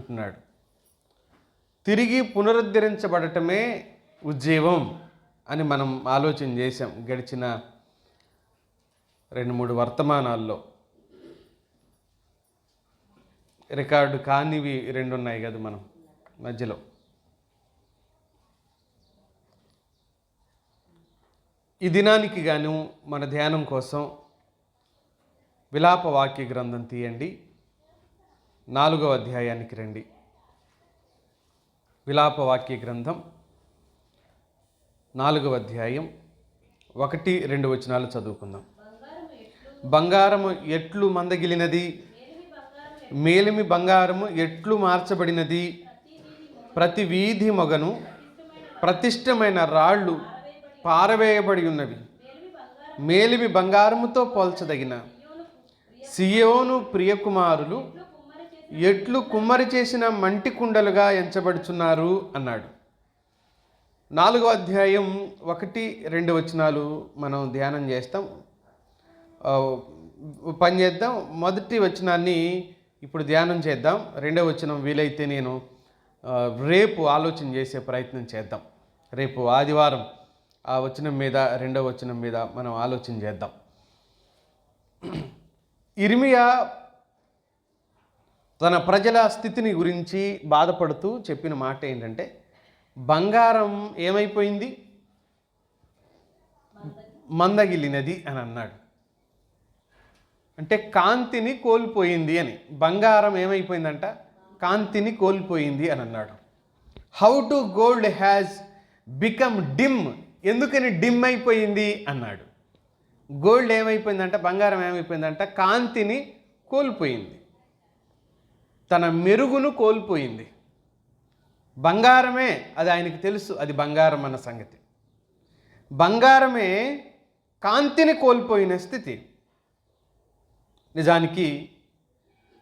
అంటున్నాడు. తిరిగి పునరుద్ధరించబడటమే ఉజ్జీవం అని మనం ఆలోచన చేసాం గడిచిన 2-3 వర్తమానాల్లో. రికార్డు కానివి 2 ఉన్నాయి కదా మనం మధ్యలో. ఈ దినానికి గాను మన ధ్యానం కోసం విలాప వాక్య గ్రంథం తీయండి, 4వ అధ్యాయానికి రండి. విలాప వాక్య గ్రంథం 4వ అధ్యాయం 1-2 వచనాలు చదువుకుందాం. బంగారము ఎట్లు మందగిలినది, మేలిమి బంగారము ఎట్లు మార్చబడినది, ప్రతి వీధి మొగను ప్రతిష్టమైన రాళ్ళు పారవేయబడి ఉన్నవి. మేలిమి బంగారముతో పోల్చదగిన సియోను ప్రియకుమారులు ఎట్లు కుమ్మరి చేసిన మంటి కుండలుగా ఎంచబడుచున్నారు అన్నాడు. 4వ అధ్యాయం 1-2 వచనాలు మనం ధ్యానం చేస్తాం, పని చేద్దాం. మొదటి వచనాన్ని ఇప్పుడు ధ్యానం చేద్దాం. 2వ వచనం వీలైతే నేను రేపు ఆలోచన చేసే ప్రయత్నం చేద్దాం. రేపు ఆదివారం ఆ వచనం మీద, 2వ వచనం మీద మనం ఆలోచన చేద్దాం. ఇర్మియా తన ప్రజల స్థితిని గురించి బాధపడుతూ చెప్పిన మాట ఏంటంటే, బంగారం ఏమైపోయింది, మందగిలినది అని అన్నాడు. అంటే కాంతిని కోల్పోయింది అని. బంగారం ఏమైపోయిందంట, కాంతిని కోల్పోయింది అని అన్నాడు. How to gold has become dim, ఎందుకని డిమ్ అయిపోయింది అన్నాడు. గోల్డ్ ఏమైపోయిందంట, బంగారం ఏమైపోయిందంట, కాంతిని కోల్పోయింది, తన మెరుగును కోల్పోయింది. బంగారమే, అది ఆయనకు తెలుసు, అది బంగారం అన్న సంగతి. బంగారమే కాంతిని కోల్పోయిన స్థితి. నిజానికి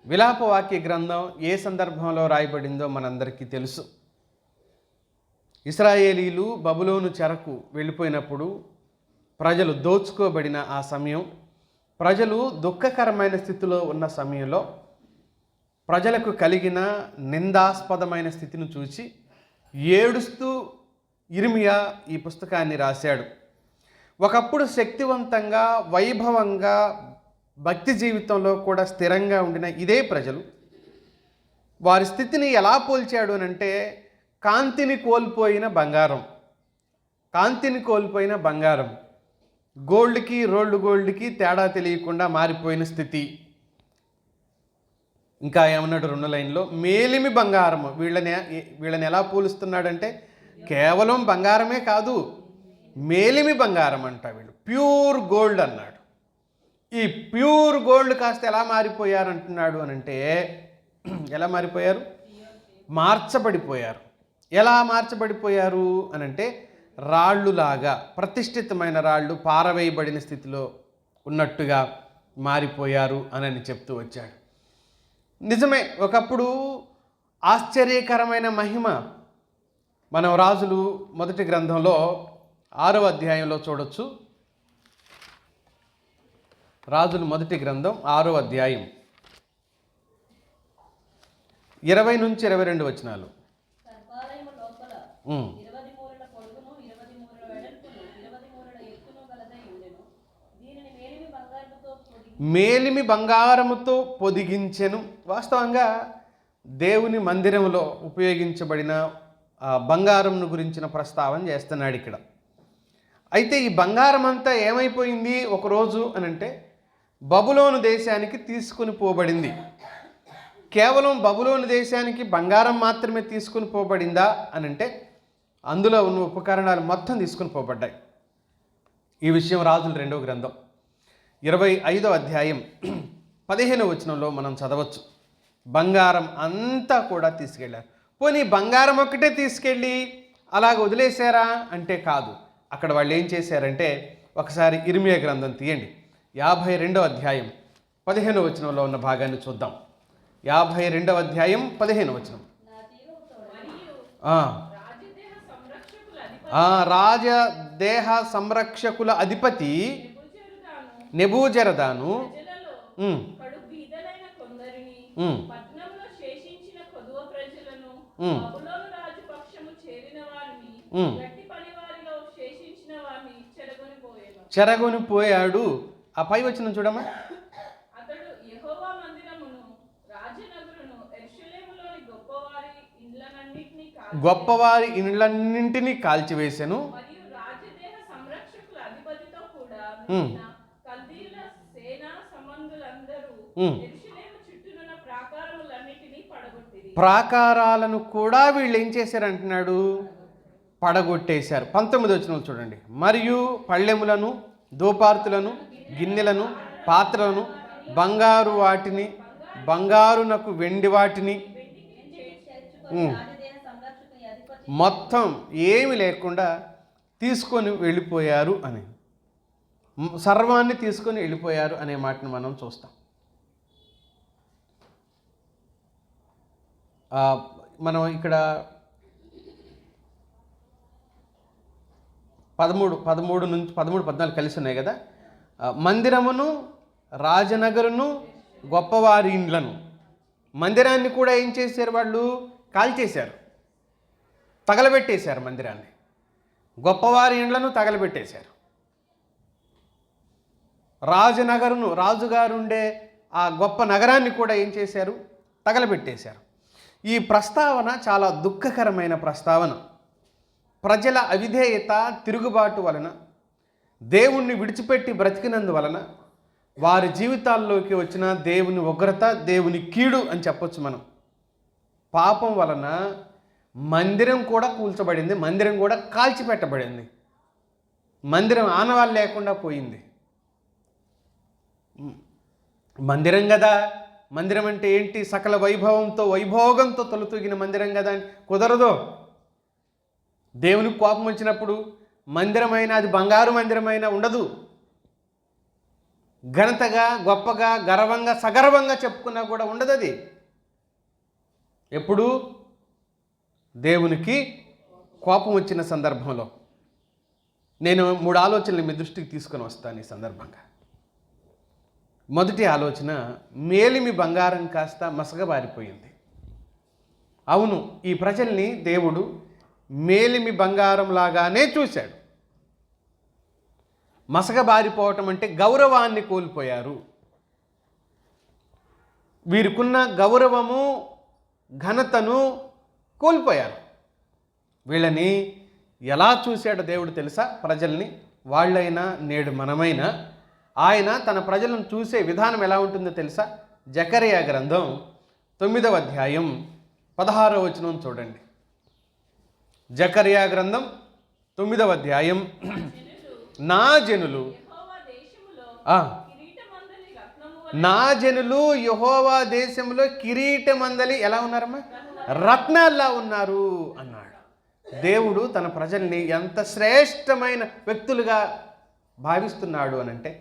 విలాపవాక్య గ్రంథం ఏ సందర్భంలో రాయబడిందో మనందరికీ తెలుసు. ఇశ్రాయేలీలు బబులోను చెరకు వెళ్ళిపోయినప్పుడు, ప్రజలు దోచుకోబడిన ఆ సమయం, ప్రజలు దుఃఖకరమైన స్థితిలో ఉన్న సమయంలో ప్రజలకు కలిగిన నిందాస్పదమైన స్థితిని చూసి ఏడుస్తూ ఇర్మియా ఈ పుస్తకాన్ని రాశాడు. ఒకప్పుడు శక్తివంతంగా, వైభవంగా, భక్తి జీవితంలో కూడా స్థిరంగా ఉండిన ఇదే ప్రజలు వారి స్థితిని ఎలా పోల్చాడు అనంటే, కాంతిని కోల్పోయిన బంగారం, కాంతిని కోల్పోయిన బంగారం, గోల్డ్కి రోల్డ్ గోల్డ్కి తేడా తెలియకుండా మారిపోయిన స్థితి. ఇంకా ఏమన్నాడు 2 లైన్లో, మేలిమి బంగారము. వీళ్ళని ఎలా పోలుస్తున్నాడంటే, కేవలం బంగారమే కాదు, మేలిమి బంగారం అంట. వీళ్ళు ప్యూర్ గోల్డ్ అన్నాడు. ఈ ప్యూర్ గోల్డ్ కాస్త ఎలా మారిపోయారు అంటున్నాడు అనంటే, ఎలా మారిపోయారు, మార్చబడిపోయారు. ఎలా మార్చబడిపోయారు అనంటే, రాళ్ళులాగా, ప్రతిష్ఠితమైన రాళ్ళు పారవేయబడిన స్థితిలో ఉన్నట్టుగా మారిపోయారు అని చెప్తూ వచ్చాడు. నిజమే, ఒకప్పుడు ఆశ్చర్యకరమైన మహిమ మనం రాజులు మొదటి గ్రంథంలో 6వ అధ్యాయంలో చూడొచ్చు. రాజులు మొదటి గ్రంథం 6వ అధ్యాయం 20-22 వచనాలు. మేలిమి బంగారముతో పొదిగించెను. వాస్తవంగా దేవుని మందిరంలో ఉపయోగించబడిన బంగారంను గురించిన ప్రస్తావన చేస్తున్నాడు ఇక్కడ. అయితే ఈ బంగారం అంతా ఏమైపోయింది ఒకరోజు అనంటే, బబులోను దేశానికి తీసుకుని పోబడింది. కేవలం బబులోను దేశానికి బంగారం మాత్రమే తీసుకుని పోబడిందా అనంటే, అందులో ఉన్న ఉపకరణాలు మొత్తం తీసుకుని పోబడ్డాయి. ఈ విషయం రాజుల 2వ గ్రంథం 25వ అధ్యాయం 15వ వచనంలో మనం చదవచ్చు. బంగారం అంతా కూడా తీసుకెళ్ళారు. పోనీ బంగారం ఒక్కటే తీసుకెళ్ళి అలాగ వదిలేశారా అంటే కాదు. అక్కడ వాళ్ళు ఏం చేశారంటే, ఒకసారి ఇర్మియా గ్రంథం తీయండి, 52వ అధ్యాయం 15వ వచనంలో ఉన్న భాగాన్ని చూద్దాం. 52వ అధ్యాయం 15వ వచనం. రాజదేహ సంరక్షకుల అధిపతి నెబూజరదాను ఉమ్, బబులోను రాజు పక్షము చేరిన వారిని ఉమ్. గట్టి పనివారిలో శేషించిన వారిని చెరగొనిపోయేను. చెరగొని పోయాడు. ఆ పై వచ్చిన చూడమ్మా. అతడు యెహోవా మందిరమును రాజనగరును యెరూషలేములోని గొప్పవారి ఇండ్లన్నింటినీ కాల్చివేసెను. మరియు రాజదేహ సంరక్షకుల అధిపతితో కూడా ఉమ్. కల్దీయుల సేనా సంబంధులందరూ ఉమ్. యెరూషలేము చుట్టూనున్న ప్రాకారములన్నిటినీ పడగొట్టిరి. ప్రాకారాలను కూడా వీళ్ళు ఏం చేశారు అంటున్నాడు, పడగొట్టేశారు. 19 వచనం చూడండి. మరియు పళ్ళెములను, ధూపార్తులను, గిన్నెలను, పాత్రలను, బంగారు వాటిని, బంగారునకు వెండి వాటిని, మొత్తం ఏమి లేకుండా తీసుకొని వెళ్ళిపోయారు అని, సర్వాన్ని తీసుకొని వెళ్ళిపోయారు అనే మాటను మనం చూస్తాం. మనం ఇక్కడ 13 నుంచి 14 కలిసి ఉన్నాయి కదా. మందిరమును, రాజనగరును, గొప్పవారి ఇండ్లను, మందిరాన్ని కూడా ఏం చేశారు వాళ్ళు, కాల్చేశారు, తగలబెట్టేశారు. మందిరాన్ని, గొప్పవారి ఇండ్లను తగలబెట్టేశారు. రాజనగరును, రాజుగారు ఉండే ఆ గొప్ప నగరాన్ని కూడా ఏం చేశారు, తగలబెట్టేశారు. ఈ ప్రస్తావన చాలా దుఃఖకరమైన ప్రస్తావన. ప్రజల అవిధేయత, తిరుగుబాటు వలన, దేవుణ్ణి విడిచిపెట్టి బ్రతికినందువలన వారి జీవితాల్లోకి వచ్చిన దేవుని ఉగ్రత, దేవుని కీడు అని చెప్పొచ్చు మనం. పాపం వలన మందిరం కూడా కూల్చబడింది, మందిరం కూడా కాల్చిపెట్టబడింది, మందిరం ఆనవాళ్ళు లేకుండా పోయింది. మందిరం కదా, మందిరం అంటే ఏంటి, సకల వైభవంతో వైభోగంతో తొలతూగిన మందిరం కదా, కుదరదు. దేవునికి కోపం వచ్చినప్పుడు మందిరమైన, అది బంగారు మందిరమైన ఉండదు. ఘనతగా, గొప్పగా, గర్వంగా, సగర్వంగా చెప్పుకున్నా కూడా ఉండదు. అది ఎప్పుడు దేవునికి కోపం వచ్చిన సందర్భంలో. నేను 3 ఆలోచనలు మీ దృష్టికి తీసుకొని వస్తాను ఈ సందర్భంగా. మొదటి ఆలోచన, మేలిమి బంగారం కాస్త మసకబారిపోయింది. అవును, ఈ ప్రజల్ని దేవుడు మేలిమి బంగారం లాగానే చూశాడు. మసకబారిపోవటం అంటే గౌరవాన్ని కోల్పోయారు. వీరికున్న గౌరవము, ఘనతను కోల్పోయారు. వీళ్ళని ఎలా చూశాడు దేవుడు తెలుసా? ప్రజల్ని, వాళ్ళైనా నేడు మనమైనా ఆయన తన ప్రజలను చూసే విధానం ఎలా ఉంటుందో తెలుసా? జకరియా గ్రంథం 9వ అధ్యాయం 16వ వచనం చూడండి. జకరియా గ్రంథం 9వ అధ్యాయం, నా జనులు నా జనులు యెహోవా దేశంలో కిరీటమందలి ఎలా ఉన్నారమ్మా, రత్నాల్లా ఉన్నారు అన్నాడు. దేవుడు తన ప్రజల్ని ఎంత శ్రేష్టమైన వ్యక్తులుగా భావిస్తున్నాడు అనంటే,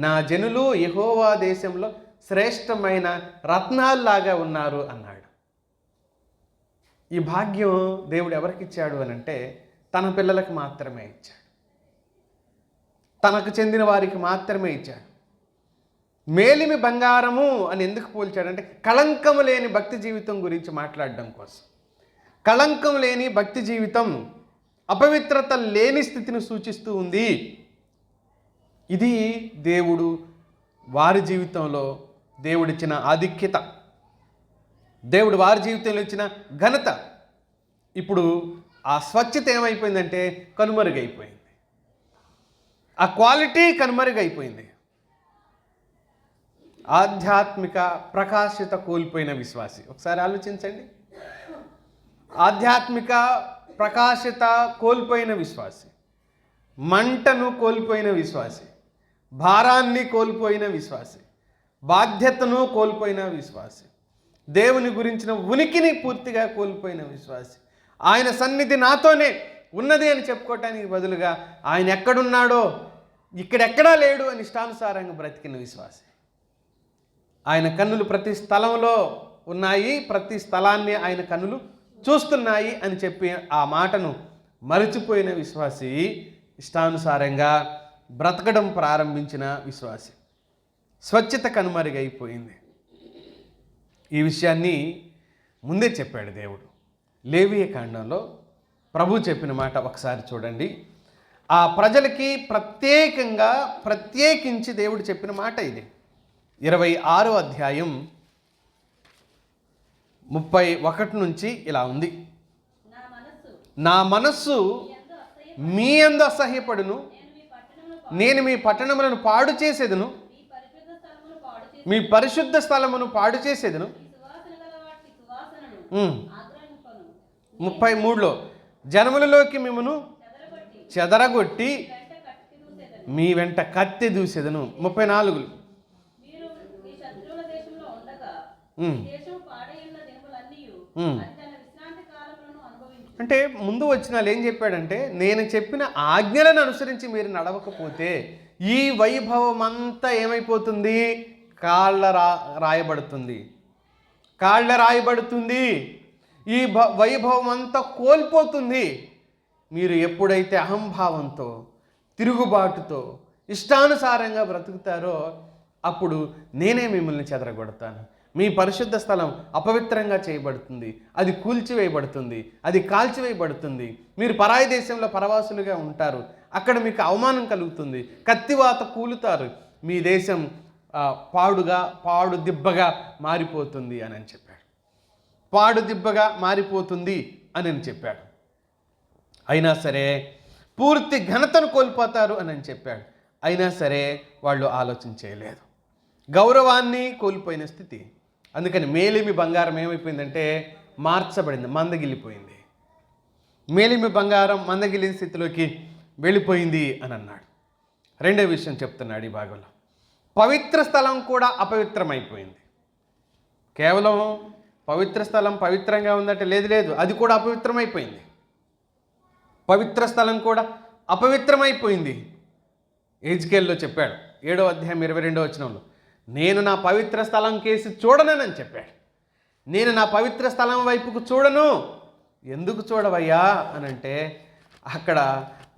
నా జనులు యెహోవా దేశంలో శ్రేష్టమైన రత్నాల్లాగా ఉన్నారు అన్నాడు. ఈ భాగ్యం దేవుడు ఎవరికి ఇచ్చాడు అనంటే, తన పిల్లలకు మాత్రమే ఇచ్చాడు, తనకు చెందిన వారికి మాత్రమే ఇచ్చాడు. మేలిమి బంగారము అని ఎందుకు పోల్చాడంటే, కళంకము లేని భక్తి జీవితం గురించి మాట్లాడడం కోసం. కళంకం లేని భక్తి జీవితం అపవిత్రత లేని స్థితిని సూచిస్తూ ఉంది. ఇది దేవుడు వారి జీవితంలో దేవుడిచ్చిన ఆధిక్యత, దేవుడు వారి జీవితంలో ఇచ్చిన ఘనత. ఇప్పుడు ఆ స్వచ్ఛత ఏమైపోయిందంటే కనుమరుగైపోయింది, ఆ క్వాలిటీ కనుమరుగైపోయింది. ఆధ్యాత్మిక ప్రకాశత కోల్పోయిన విశ్వాసి. ఒకసారి ఆలోచించండి. ఆధ్యాత్మిక ప్రకాశత కోల్పోయిన విశ్వాసి, మంటను కోల్పోయిన విశ్వాసి, భారాన్ని కోల్పోయిన విశ్వాసి, బాధ్యతను కోల్పోయిన విశ్వాసి, దేవుని గురించిన ఉనికిని పూర్తిగా కోల్పోయిన విశ్వాసి, ఆయన సన్నిధి నాతోనే ఉన్నది అని చెప్పుకోవటానికి బదులుగా ఆయన ఎక్కడున్నాడో ఇక్కడెక్కడా లేడు అని ఇష్టానుసారంగా బ్రతికిన విశ్వాసి. ఆయన కన్నులు ప్రతి స్థలంలో ఉన్నాయి, ప్రతి స్థలాన్ని ఆయన కన్నులు చూస్తున్నాయి అని చెప్పి ఆ మాటను మరచిపోయిన విశ్వాసి, ఇష్టానుసారంగా బ్రతకడం ప్రారంభించిన విశ్వాసి. స్వచ్ఛత కనుమరుగైపోయింది. ఈ విషయాన్ని ముందే చెప్పాడు దేవుడు. లేవియ కాండంలో ప్రభు చెప్పిన మాట ఒకసారి చూడండి. ఆ ప్రజలకి ప్రత్యేకించి దేవుడు చెప్పిన మాట ఇది. 26వ అధ్యాయం 31 నుంచి ఇలా ఉంది. నా మనస్సు మీ యందు అసహ్యపడును, నేను మీ పట్టణములను పాడు చేసేదను, మీ పరిశుద్ధ స్థలమును పాడు చేసేదను. 33లో జనములలోకి మిమ్మను చెదరగొట్టి మీ వెంట కత్తి దూసేదను. 34 అంటే ముందు వచ్చిన ఏం చెప్పాడంటే, నేను చెప్పిన ఆజ్ఞలను అనుసరించి మీరు నడవకపోతే ఈ వైభవం అంతా ఏమైపోతుంది? కాళ్ళ రాయబడుతుంది. ఈ వైభవం అంతా కోల్పోతుంది. మీరు ఎప్పుడైతే అహంభావంతో, తిరుగుబాటుతో, ఇష్టానుసారంగా బ్రతుకుతారో అప్పుడు నేనే మిమ్మల్ని చెదరగొడతాను. మీ పరిశుద్ధ స్థలం అపవిత్రంగా చేయబడుతుంది, అది కూల్చివేయబడుతుంది, అది కాల్చివేయబడుతుంది. మీరు పరాయి దేశంలో పరవాసులుగా ఉంటారు, అక్కడ మీకు అవమానం కలుగుతుంది, కత్తివాత కూలుతారు, మీ దేశం పాడు దిబ్బగా మారిపోతుంది అని చెప్పాడు. పాడు దిబ్బగా మారిపోతుంది అని చెప్పాడు. అయినా సరే పూర్తి ఘనతను కోల్పోతారు అని చెప్పాడు. అయినా సరే వాళ్ళు ఆలోచన చేయలేదు. గౌరవాన్ని కోల్పోయిన స్థితి. అందుకని మేలిమి బంగారం ఏమైపోయిందంటే మార్చబడింది, మందగిలిపోయింది. మేలిమి బంగారం మందగిలిన స్థితిలోకి వెళ్ళిపోయింది అని అన్నాడు. రెండో విషయం చెప్తున్నాడు ఈ భాగంలో. పవిత్ర స్థలం కూడా అపవిత్రమైపోయింది. కేవలం పవిత్ర స్థలం పవిత్రంగా ఉందంటే లేదు, అది కూడా అపవిత్రమైపోయింది. పవిత్ర స్థలం కూడా అపవిత్రమైపోయింది. ఎజ్కేల్లో చెప్పాడు 7వ అధ్యాయం 22వ వచనంలో, నేను నా పవిత్ర స్థలం కేసి చూడనని చెప్పాడు. నేను నా పవిత్ర స్థలం వైపుకు చూడను. ఎందుకు చూడవయ్యా అనంటే అక్కడ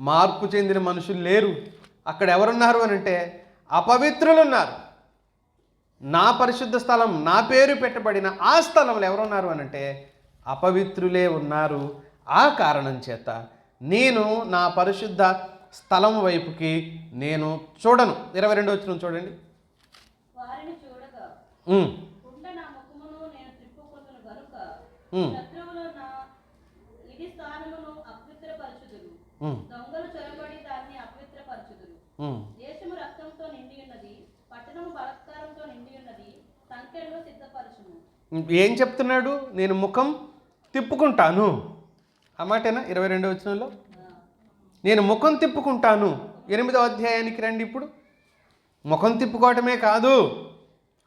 మార్పు చెందిన మనుషులు లేరు. అక్కడ ఎవరున్నారు అనంటే అపవిత్రులు ఉన్నారు. నా పరిశుద్ధ స్థలం, నా పేరు పెట్టబడిన ఆ స్థలంలో ఎవరున్నారు అనంటే అపవిత్రులే ఉన్నారు. ఆ కారణం చేత నేను నా పరిశుద్ధ స్థలం వైపుకి నేను చూడను. 22వ వచనం చూడండి. ఏం చెప్తున్నాడు? నేను ముఖం తిప్పుకుంటాను. ఆ మాటేనా 22వ వచనంలో? నేను ముఖం తిప్పుకుంటాను. 8వ అధ్యాయానికి రండి. ఇప్పుడు ముఖం తిప్పుకోవటమే కాదు,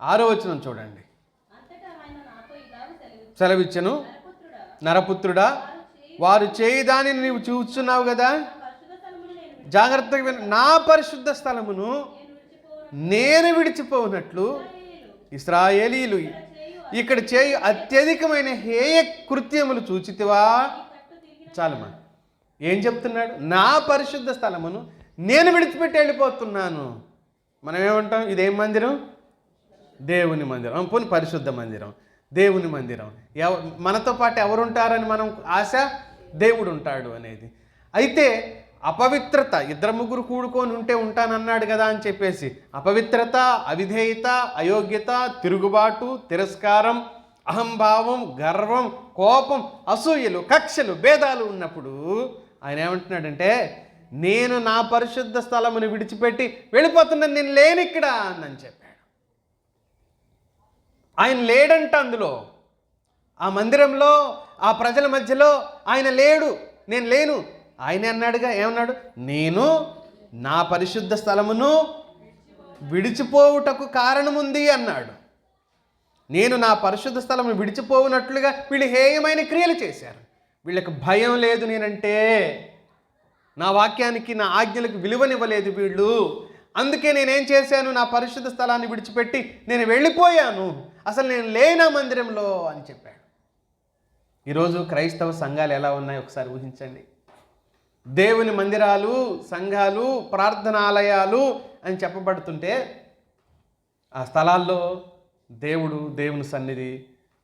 6వ వచనం చూడండి. సెలవిచ్చెను, నరపుత్రుడా, వారు చేయి దానిని నీవు చూస్తున్నావు కదా, జాగ్రత్తగా విను. నా పరిశుద్ధ స్థలమును నేను విడిచిపోనట్లు ఇశ్రాయేలీలు ఇక్కడ చేయు అత్యధికమైన హేయ కృత్యములు చూచితివా. చాలమ్మా. ఏం చెప్తున్నాడు? నా పరిశుద్ధ స్థలమును నేను విడిచిపెట్టి వెళ్ళిపోతున్నాను. మనం ఏమంటాం? ఇదేం మందిరం? దేవుని మందిరం. పోనీ పరిశుద్ధ మందిరం, దేవుని మందిరం. మనతో పాటు ఎవరుంటారని మనం ఆశ, దేవుడు ఉంటాడు అనేది. అయితే అపవిత్రత, 2-3 కూడుకొని ఉంటే ఉంటానన్నాడు కదా అని చెప్పేసి అపవిత్రత, అవిధేయత, అయోగ్యత, తిరుగుబాటు, తిరస్కారం, అహంభావం, గర్వం, కోపం, అసూయలు, కక్షలు, భేదాలు ఉన్నప్పుడు ఆయన ఏమంటున్నాడంటే నేను నా పరిశుద్ధ స్థలమును విడిచిపెట్టి వెళ్ళిపోతున్నాను, నేను లేను ఇక్కడ అని చెప్పాడు. ఆయన లేడంట అందులో, ఆ మందిరంలో, ఆ ప్రజల మధ్యలో ఆయన లేడు. నేను లేను. ఆయన అన్నాడుగా, ఏమన్నాడు? నేను నా పరిశుద్ధ స్థలమును విడిచిపోవుటకు కారణముంది అన్నాడు. నేను నా పరిశుద్ధ స్థలమును విడిచిపోవునట్లుగా వీళ్ళు హేయమైన క్రియలు చేశారు. వీళ్ళకి భయం లేదు నేనంటే, నా వాక్యానికి, నా ఆజ్ఞలకు విలువనివ్వలేదు వీళ్ళు. అందుకే నేనేం చేశాను? నా పరిశుద్ధ స్థలాన్ని విడిచిపెట్టి నేను వెళ్ళిపోయాను, అసలు నేను లేనా మందిరంలో అని చెప్పాడు. ఈరోజు క్రైస్తవ సంఘాలు ఎలా ఉన్నాయో ఒకసారి ఊహించండి. దేవుని మందిరాలు, సంఘాలు, ప్రార్థనాలయాలు అని చెప్పబడుతుంటే ఆ స్థలాల్లో దేవుని సన్నిధి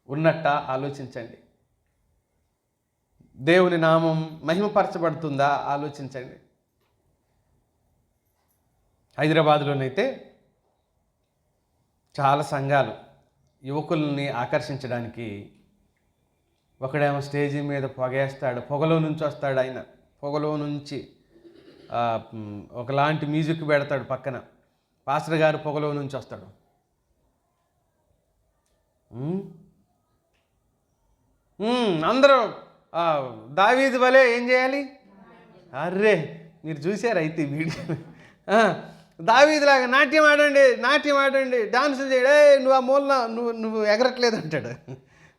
ఉన్నట్ట ఆలోచించండి. దేవుని నామం మహిమపరచబడుతుందా? ఆలోచించండి. హైదరాబాద్లోనైతే చాలా సంఘాలు యువకుల్ని ఆకర్షించడానికి ఒకడేమో స్టేజీ మీద పొగేస్తాడు, పొగలో నుంచి వస్తాడు ఆయన, పొగలో నుంచి ఒకలాంటి మ్యూజిక్ పెడతాడు పక్కన, పాస్టర్ గారు పొగలో నుంచి వస్తాడు. అందరూ దావీదు వలె ఏం చేయాలి? అర్రే మీరు చూసారు అయితే వీడియో, దావీదులాగా నాట్యం ఆడండి, డాన్స్ చేయడే, నువ్వు ఆ మూలన నువ్వు ఎగరట్లేదు అంటాడు,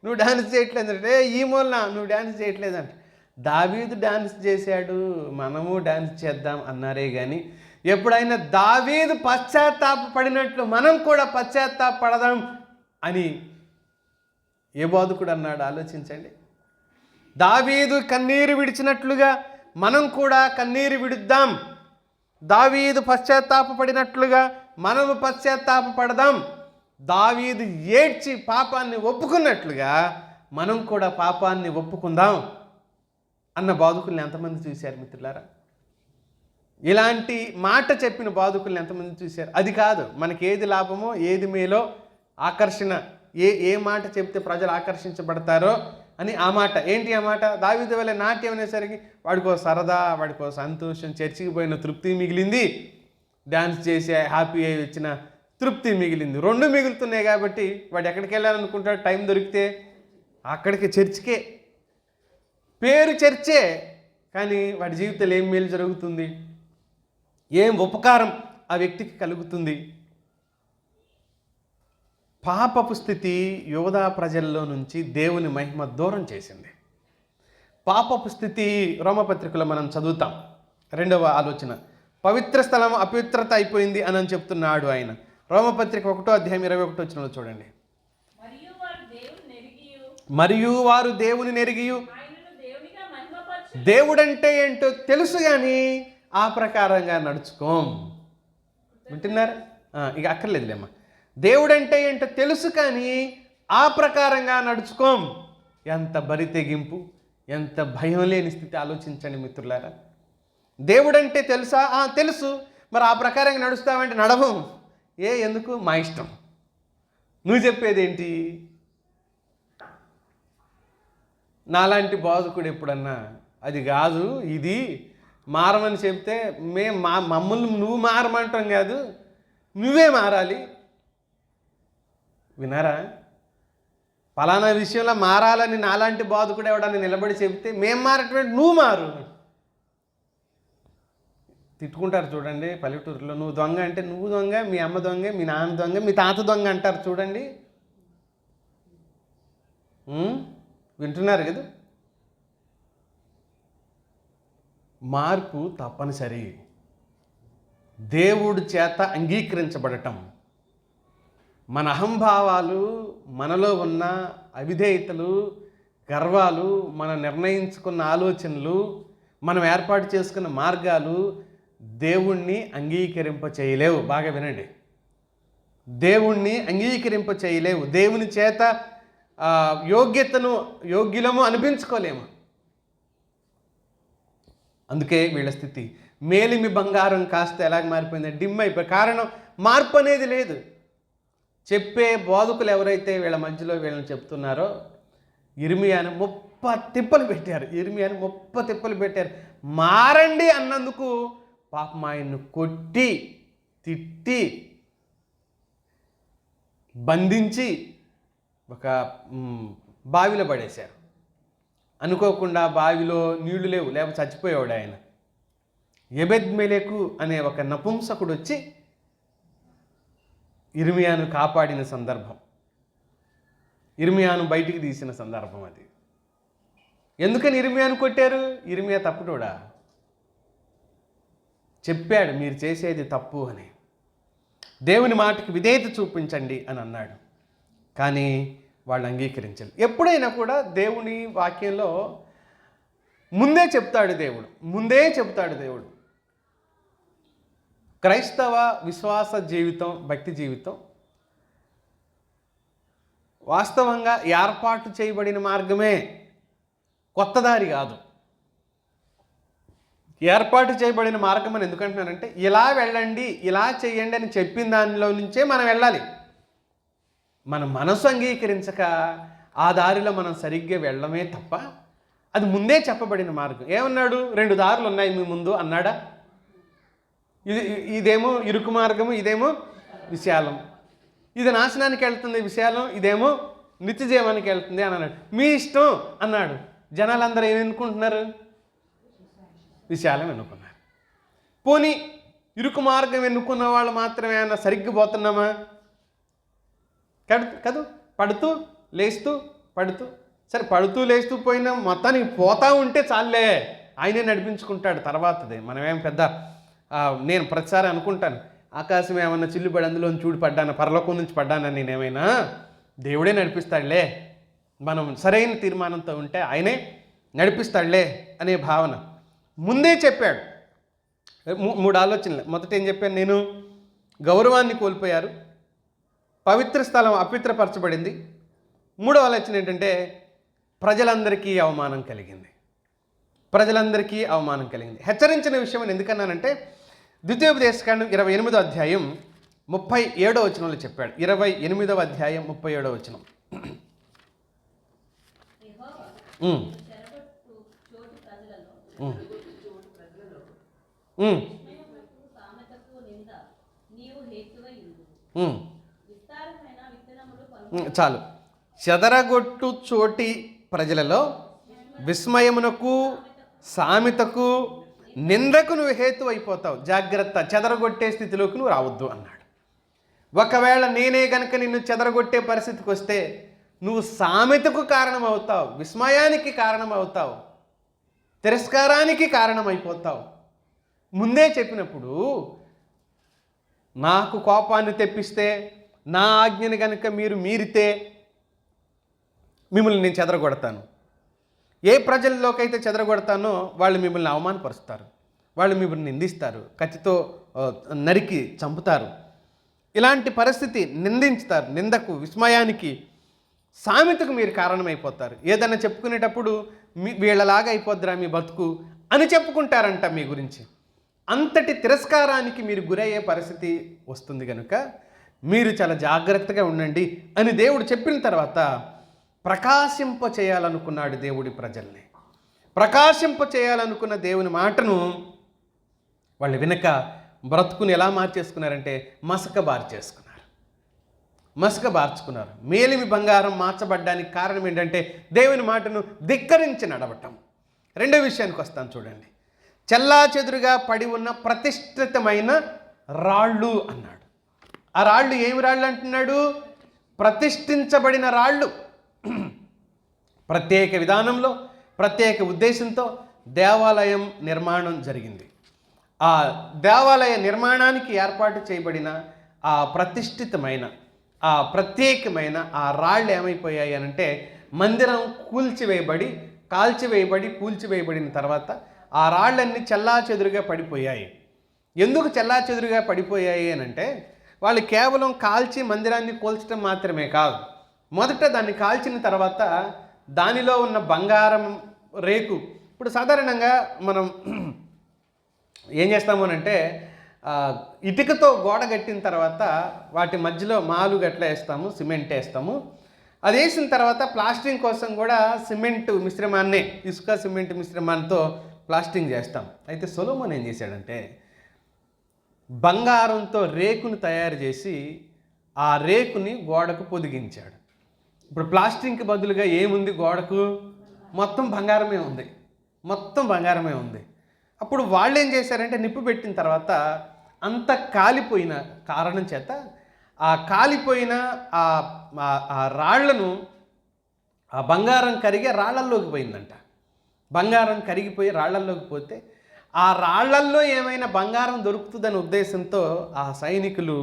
నువ్వు డాన్స్ చేయట్లేదు అంటే, ఈ మూలన నువ్వు డాన్స్ చేయట్లేదు అంట. దావీదు డాన్స్ చేశాడు, మనము డాన్స్ చేద్దాం అన్నారే కానీ ఎప్పుడైనా దావీదు పశ్చాత్తాపడినట్లు మనం కూడా పశ్చాత్తాపడదాం అని ఏ బోధకుడు అన్నాడు? ఆలోచించండి. దావీదు కన్నీరు విడిచినట్లుగా మనం కూడా కన్నీరు విడుద్దాం. దావీదు పశ్చాత్తాపడినట్లుగా మనము పశ్చాత్తాపడదాం. దావీదు ఏడ్చి పాపాన్ని ఒప్పుకున్నట్లుగా మనం కూడా పాపాన్ని ఒప్పుకుందాం అన్న బాధకుల్ని ఎంతమంది చూశారు మిత్రులారా? ఇలాంటి మాట చెప్పిన బాధకుల్ని ఎంతమంది చూశారు? అది కాదు మనకి ఏది లాభమో ఏది మేలో ఆకర్షణ, ఏ మాట చెప్తే ప్రజలు ఆకర్షించబడతారో అని ఆ మాట. ఏంటి ఆ మాట? దావీదు వలె నాట్యం అనేసరికి వాడికో సరదా, వాడికో సంతోషం, చర్చికి పోయిన తృప్తి మిగిలింది, డ్యాన్స్ చేసి హ్యాపీ అయి వచ్చిన తృప్తి మిగిలింది. రెండు మిగులుతున్నాయి కాబట్టి వాడు ఎక్కడికి వెళ్ళాలనుకుంటాడు? టైం దొరికితే అక్కడికి, చర్చికే. పేరు చర్చే, కానీ వాడి జీవితంలో ఏం మేలు జరుగుతుంది? ఏం ఉపకారం ఆ వ్యక్తికి కలుగుతుంది? పాపపు స్థితి యోధా ప్రజల్లో నుంచి దేవుని మహిమ దూరం చేసింది. పాపపు స్థితి రోమపత్రికలో మనం చదువుతాం. 2వ ఆలోచన, పవిత్ర స్థలం అపవిత్రత అయిపోయింది అని చెప్తున్నాడు ఆయన. రోమపత్రిక 1వ అధ్యాయం 21వ వచనంలో చూడండి. మరియు వారు దేవుని నెరిగియు దేవుడంటే ఏంటో తెలుసు కానీ ఆ ప్రకారంగా నడుచుకోం. వింటున్నారు? ఇక అక్కర్లేదులేమ్మా. దేవుడంటే ఏంటో తెలుసు కానీ ఆ ప్రకారంగా నడుచుకోం. ఎంత బరి తెగింపు, ఎంత భయం లేని స్థితి ఆలోచించండి మిత్రులారా. దేవుడంటే తెలుసా? తెలుసు. మరి ఆ ప్రకారంగా నడుస్తామంటే నడవం. ఎందుకు? మా ఇష్టం. నువ్వు చెప్పేదేంటి? నాలాంటి బోధకుడు ఎప్పుడన్నా అది కాదు ఇది మారమని చెప్తే మమ్మల్ని నువ్వు మారమంటాం కాదు, నువ్వే మారాలి. వినారా? పలానా విషయంలో మారాలని నాలాంటి బోధకుడు ఎవడని నిలబడి చెప్తే మేం మారటువంటి నువ్వు మారు. తిట్టుకుంటారు చూడండి పల్లెటూరులో, నువ్వు దొంగ అంటే నువ్వు దొంగ, మీ అమ్మ దొంగ, మీ నాన్న దొంగ, మీ తాత దొంగ అంటారు చూడండి. వింటున్నారు కదా? మార్పు తప్పనిసరి. దేవుడి చేత అంగీకరించబడటం, మన అహంభావాలు, మనలో ఉన్న అవిధేయతలు, గర్వాలు, మనం నిర్ణయించుకున్న ఆలోచనలు, మనం ఏర్పాటు చేసుకున్న మార్గాలు దేవుణ్ణి అంగీకరింప చేయలేవు. బాగా వినండి, దేవుణ్ణి అంగీకరింప చేయలేవు. దేవుని చేత యోగ్యులము అనిపించుకోలేము. అందుకే వీళ్ళ స్థితి మేలిమి బంగారం కాస్త ఎలాగ మారిపోయింది? డిమ్ అయిపోయి. కారణం మార్పు అనేది లేదు. చెప్పే బోధకులు ఎవరైతే వీళ్ళ మధ్యలో వీళ్ళని చెప్తున్నారో ఇర్మియాను 30 తిప్పలు పెట్టారు. మారండి అన్నందుకు పాపం ఆయన్ను కొట్టి, తిట్టి, బంధించి ఒక బావిలో పడేశారు. అనుకోకుండా బావిలో నీళ్లు లేవు, లేకపోతే చచ్చిపోయేవాడు ఆయన. ఎబెద్మెలెకు అనే ఒక నపుంసకుడు వచ్చి ఇర్మియాను కాపాడిన సందర్భం, ఇర్మియాను బయటికి తీసిన సందర్భం అది. ఎందుకని ఇర్మియాను కొట్టారు? ఇర్మియా తప్పుటోడా? చెప్పాడు మీరు చేసేది తప్పు అని, దేవుని మాటకి విధేయత చూపించండి అని అన్నాడు. కానీ వాళ్ళు అంగీకరించాలి. ఎప్పుడైనా కూడా దేవుని వాక్యంలో ముందే చెప్తాడు దేవుడు. క్రైస్తవ విశ్వాస జీవితం, భక్తి జీవితం వాస్తవంగా ఏర్పాటు చేయబడిన మార్గమే. కొత్త దారి కాదు. ఏర్పాటు చేయబడిన మార్గం అని ఎందుకంటున్నానంటే ఇలా వెళ్ళండి, ఇలా చేయండి అని చెప్పిన దానిలో నుంచే మనం వెళ్ళాలి. మన మనసు అంగీకరించక ఆ దారిలో మనం సరిగ్గా వెళ్ళడమే తప్ప అది ముందే చెప్పబడిన మార్గం. ఏమన్నాడు? 2 దారులు ఉన్నాయి మీ ముందు అన్నాడా? ఇదేమో ఇరుకు మార్గము, ఇదేమో విశాలం. ఇది నాశనానికి వెళ్తుంది విశాలం, ఇదేమో నిత్య జీవానికి వెళ్తుంది అని అన్నాడు. మీ ఇష్టం అన్నాడు. జనాలందరూ ఏం ఎన్నుకుంటున్నారు? విశాలం ఎన్నుకున్నారు. పోనీ ఇరుకు మార్గం ఎన్నుకున్న వాళ్ళు మాత్రమే అన్న సరిగ్గా పోతున్నామా? కదూ, పడుతూ లేస్తూ పడుతూ, సరే పడుతూ లేస్తూ పోయినా మొత్తానికి పోతా ఉంటే చాలే, ఆయనే నడిపించుకుంటాడు తర్వాతది. మనమేం పెద్ద నేను ప్రతిసారి అనుకుంటాను, ఆకాశం ఏమన్నా చిల్లుపడి అందులో చూడు పడ్డాను, పరలోకం నుంచి పడ్డానని నేనేమైనా, దేవుడే నడిపిస్తాడులే, మనం సరైన తీర్మానంతో ఉంటే ఆయనే నడిపిస్తాడులే అనే భావన ముందే చెప్పాడు. 3 ఆలోచనలు. మొదట ఏం చెప్పాను నేను? గౌరవాన్ని కోల్పోయారు, పవిత్ర స్థలం అపవిత్రపరచబడింది. 3వ ఆలోచన ఏంటంటే ప్రజలందరికీ అవమానం కలిగింది. ప్రజలందరికీ అవమానం కలిగింది. హెచ్చరించిన విషయం అని ఎందుకన్నానంటే ద్వితీయోపదేశకాండం 28వ అధ్యాయం 37వ వచనంలో చెప్పాడు. 28వ అధ్యాయం 37వ వచనం. చాలు. చెదరగొట్టు చోటి ప్రజలలో విస్మయమునకు, సామెతకు, నిందకు నువ్వు హేతు అయిపోతావు. జాగ్రత్త, చెదరగొట్టే స్థితిలోకి నువ్వు రావద్దు అన్నాడు. ఒకవేళ నేనే గనక నిన్ను చెదరగొట్టే పరిస్థితికి వస్తే నువ్వు సామెతకు కారణమవుతావు, విస్మయానికి కారణమవుతావు, తిరస్కారానికి కారణమైపోతావు. ముందే చెప్పినప్పుడు నాకు కోపాన్ని తెప్పిస్తే, నా ఆజ్ఞని కనుక మీరు మీరితే మిమ్మల్ని నేను చెదరగొడతాను. ఏ ప్రజల్లోకైతే చెదరగొడతానో వాళ్ళు మిమ్మల్ని అవమానపరుస్తారు, వాళ్ళు మిమ్మల్ని నిందిస్తారు, కత్తితో నరికి చంపుతారు. ఇలాంటి పరిస్థితి నిందించుతారు. నిందకు, విస్మయానికి, సామెతకు మీరు కారణమైపోతారు. ఏదైనా చెప్పుకునేటప్పుడు వీళ్ళలాగా అయిపోద్దిరా మీ బతుకు అని చెప్పుకుంటారంట మీ గురించి. అంతటి తిరస్కారానికి మీరు గురయ్యే పరిస్థితి వస్తుంది కనుక మీరు చాలా జాగ్రత్తగా ఉండండి అని దేవుడు చెప్పిన తర్వాత ప్రకాశింప చేయాలనుకున్నాడు దేవుడి ప్రజల్ని. ప్రకాశింప చేయాలనుకున్న దేవుని మాటను వాళ్ళు వినక బ్రతుకుని ఎలా మార్చేసుకున్నారంటే మసక బార్చుకున్నారు. మేలిమి బంగారం మార్చబడ్డానికి కారణం ఏంటంటే దేవుని మాటను ధిక్కరించి నడవటం. 2వ విషయానికి వస్తాను చూడండి. చెల్లాచెదురుగా పడి ఉన్న ప్రతిష్ఠితమైన రాళ్ళు అన్నాడు. ఆ రాళ్ళు ఏమి రాళ్ళు అంటున్నాడు? ప్రతిష్ఠించబడిన రాళ్ళు. ప్రత్యేక విధానంలో, ప్రత్యేక ఉద్దేశంతో దేవాలయం నిర్మాణం జరిగింది. ఆ దేవాలయ నిర్మాణానికి ఏర్పాటు చేయబడిన ఆ ప్రతిష్ఠితమైన, ఆ ప్రత్యేకమైన ఆ రాళ్ళు ఏమైపోయాయి అనంటే మందిరం కూల్చివేయబడిన తర్వాత ఆ రాళ్ళన్నీ చెల్లాచెదురుగా పడిపోయాయి. ఎందుకు చెల్లాచెదురుగా పడిపోయాయి అనంటే వాళ్ళు కేవలం కాల్చి మందిరాన్ని కూల్చడం మాత్రమే కాదు, మొదట దాన్ని కాల్చిన తర్వాత దానిలో ఉన్న బంగారం రేకు. ఇప్పుడు సాధారణంగా మనం ఏం చేస్తాము అంటే ఇటుకతో గోడ కట్టిన తర్వాత వాటి మధ్యలో మాలు గట్ల వేస్తాము, సిమెంట్ వేస్తాము. అది వేసిన తర్వాత ప్లాస్టింగ్ కోసం కూడా సిమెంట్ మిశ్రమాన్నే, ఇసుక సిమెంట్ మిశ్రమాన్నితో ప్లాస్టింగ్ చేస్తాం. అయితే సొలొమోన్ ఏం చేశాడంటే బంగారంతో రేకును తయారు చేసి ఆ రేకుని గోడకు పొదిగించాడు. ఇప్పుడు ప్లాస్టింగ్కి బదులుగా ఏముంది గోడకు? మొత్తం బంగారమే ఉంది. అప్పుడు వాళ్ళు ఏం చేశారంటే నిప్పు పెట్టిన తర్వాత అంత కాలిపోయిన కారణం చేత ఆ కాలిపోయిన ఆ రాళ్లను, ఆ బంగారం కరిగే రాళ్లల్లోకి పోయిందంట. బంగారం కరిగిపోయి రాళ్లల్లోకి పోతే ఆ రాళ్లల్లో ఏమైనా బంగారం దొరుకుతుందనే ఉద్దేశంతో ఆ సైనికులు